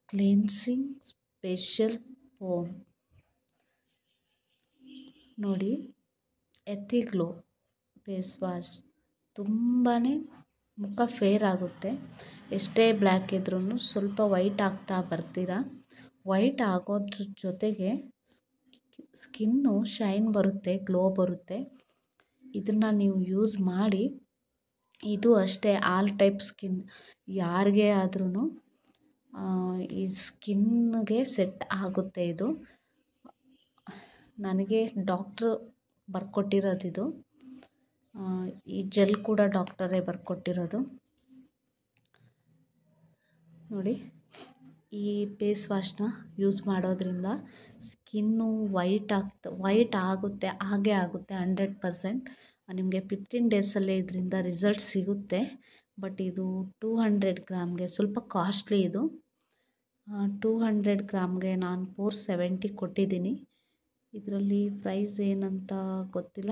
cleansing special foam. ನೋಡಿ, ಎಥಿಗ್ಲೋ ಫೇಸ್ ವಾಶ್ ತುಂಬಾ ಮುಖ ಫೇರ್ ಆಗುತ್ತೆ. ಎಷ್ಟೇ ಬ್ಲ್ಯಾಕ್ ಇದ್ರೂ ಸ್ವಲ್ಪ ವೈಟ್ ಆಗ್ತಾ ಬರ್ತೀರಾ. ವೈಟ್ ಆಗೋದ್ರ ಜೊತೆಗೆ ಸ್ಕಿನ್ನು ಶೈನ್ ಬರುತ್ತೆ, ಗ್ಲೋ ಬರುತ್ತೆ. ಇದನ್ನು ನೀವು ಯೂಸ್ ಮಾಡಿ. ಇದು ಅಷ್ಟೇ, ಆಲ್ ಟೈಪ್ ಸ್ಕಿನ್ ಯಾರಿಗೆ ಆದ್ರೂ ಈ ಸ್ಕಿನ್ಗೆ ಸೆಟ್ ಆಗುತ್ತೆ. ಇದು ನನಗೆ ಡಾಕ್ಟ್ರು ಬರ್ಕೊಟ್ಟಿರೋದಿದು. ಈ ಜೆಲ್ ಕೂಡ ಡಾಕ್ಟರೇ ಬರ್ಕೊಟ್ಟಿರೋದು. ನೋಡಿ, ಈ ಫೇಸ್ ವಾಶ್ನ ಯೂಸ್ ಮಾಡೋದ್ರಿಂದ ಸ್ಕಿನ್ನು ವೈಟ್ ಆಗುತ್ತೆ, ಹಾಗೆ ಆಗುತ್ತೆ 100%. ನಿಮಗೆ 15 ಡೇಸಲ್ಲೇ ಇದರಿಂದ ರಿಸಲ್ಟ್ ಸಿಗುತ್ತೆ. ಬಟ್ ಇದು 200 ಗ್ರಾಮ್ಗೆ ಸ್ವಲ್ಪ ಕಾಸ್ಟ್ಲಿ. ಇದು 200 ಗ್ರಾಮ್ಗೆ ನಾನು 470 ಕೊಟ್ಟಿದ್ದೀನಿ. ಇದರಲ್ಲಿ ಪ್ರೈಸ್ ಏನಂತ ಗೊತ್ತಿಲ್ಲ,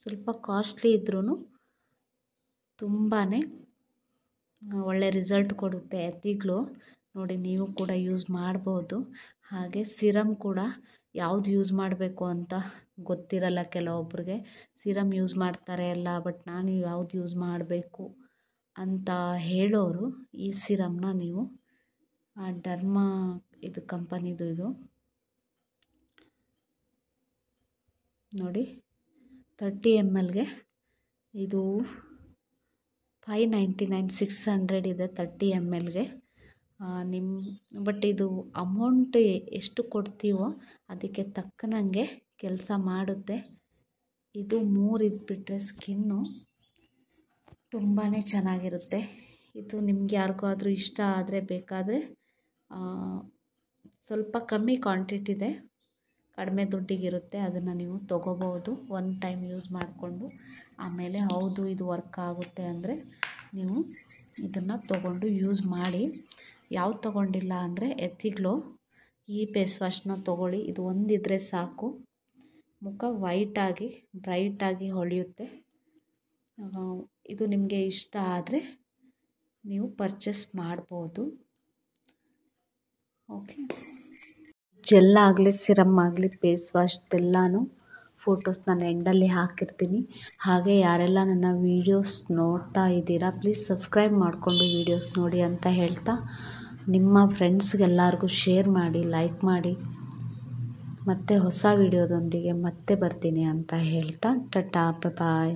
ಸ್ವಲ್ಪ ಕಾಸ್ಟ್ಲಿ ಇದ್ರೂ ತುಂಬಾ ಒಳ್ಳೆ ರಿಸಲ್ಟ್ ಕೊಡುತ್ತೆ ಎಥಿಗ್ಲೋ. ನೋಡಿ, ನೀವು ಕೂಡ ಯೂಸ್ ಮಾಡ್ಬೋದು. ಹಾಗೆ ಸಿರಮ್ ಕೂಡ ಯಾವುದು ಯೂಸ್ ಮಾಡಬೇಕು ಅಂತ ಗೊತ್ತಿರಲ್ಲ ಕೆಲವೊಬ್ಬರಿಗೆ. ಸಿರಮ್ ಯೂಸ್ ಮಾಡ್ತಾರೆ ಎಲ್ಲ, ಬಟ್ ನಾನು ಯಾವುದು ಯೂಸ್ ಮಾಡಬೇಕು ಅಂತ ಹೇಳೋರು ಈ ಸಿರಮ್ನ ನೀವು ಡರ್ಮಾ ಇದು ಕಂಪನಿದು. ಇದು ನೋಡಿ, 30 mlಗೆ ಇದು 599, 600 ಇದೆ 30 mlಗೆ. ಬಟ್ ಇದು ಅಮೌಂಟ್ ಎಷ್ಟು ಕೊಡ್ತೀವೋ ಅದಕ್ಕೆ ತಕ್ಕನಂಗೆ ಕೆಲಸ ಮಾಡುತ್ತೆ. ಇದು 3 ಇದ್ಬಿಟ್ರೆ ಸ್ಕಿನ್ನು ತುಂಬಾ ಚೆನ್ನಾಗಿರುತ್ತೆ. ಇದು ನಿಮ್ಗೆ ಯಾರಿಗಾದ್ರೂ ಇಷ್ಟ ಆದರೆ ಬೇಕಾದರೆ ಸ್ವಲ್ಪ ಕಮ್ಮಿ ಕ್ವಾಂಟಿಟಿ ಇದೆ, ಕಡಿಮೆ ದುಡ್ಡಿಗಿರುತ್ತೆ, ಅದನ್ನು ನೀವು ತೊಗೋಬೋದು ಒನ್ ಟೈಮ್ ಯೂಸ್ ಮಾಡಿಕೊಂಡು. ಆಮೇಲೆ ಹೌದು ಇದು ವರ್ಕ್ ಆಗುತ್ತೆ ಅಂದರೆ ನೀವು ಇದನ್ನು ತೊಗೊಂಡು ಯೂಸ್ ಮಾಡಿ. ಯಾವ್ದು ತೊಗೊಂಡಿಲ್ಲ ಅಂದರೆ ಎಥಿಗ್ಲೋ ಈ ಫೇಸ್ ವಾಶ್ನ ತೊಗೊಳ್ಳಿ. ಇದು ಒಂದಿದ್ರೆ ಸಾಕು, ಮುಖ ವೈಟಾಗಿ ಬ್ರೈಟಾಗಿ ಹೊಳೆಯುತ್ತೆ. ಇದು ನಿಮಗೆ ಇಷ್ಟ ಆದರೆ ನೀವು ಪರ್ಚೇಸ್ ಮಾಡ್ಬೋದು. ಓಕೆ, ಜೆಲ್ ಆಗಲಿ ಸಿರಮ್ ಆಗಲಿ ಫೇಸ್ ವಾಶ್ ಎಲ್ಲನೂ ಫೋಟೋಸ್ ನಾನು ಎಂಡಲ್ಲಿ ಹಾಕಿರ್ತೀನಿ. ಹಾಗೆ ಯಾರೆಲ್ಲ ನನ್ನ ವೀಡಿಯೋಸ್ ನೋಡ್ತಾ ಇದ್ದೀರಾ ಪ್ಲೀಸ್ ಸಬ್ಸ್ಕ್ರೈಬ್ ಮಾಡಿಕೊಂಡು ವೀಡಿಯೋಸ್ ನೋಡಿ ಅಂತ ಹೇಳ್ತಾ, ನಿಮ್ಮ ಫ್ರೆಂಡ್ಸ್ಗೆಲ್ಲರಿಗೂ ಶೇರ್ ಮಾಡಿ, ಲೈಕ್ ಮಾಡಿ. ಮತ್ತೆ ಹೊಸ ವೀಡಿಯೋದೊಂದಿಗೆ ಮತ್ತೆ ಬರ್ತೀನಿ ಅಂತ ಹೇಳ್ತಾ ಟಾಟಾ, ಬಾಯ್.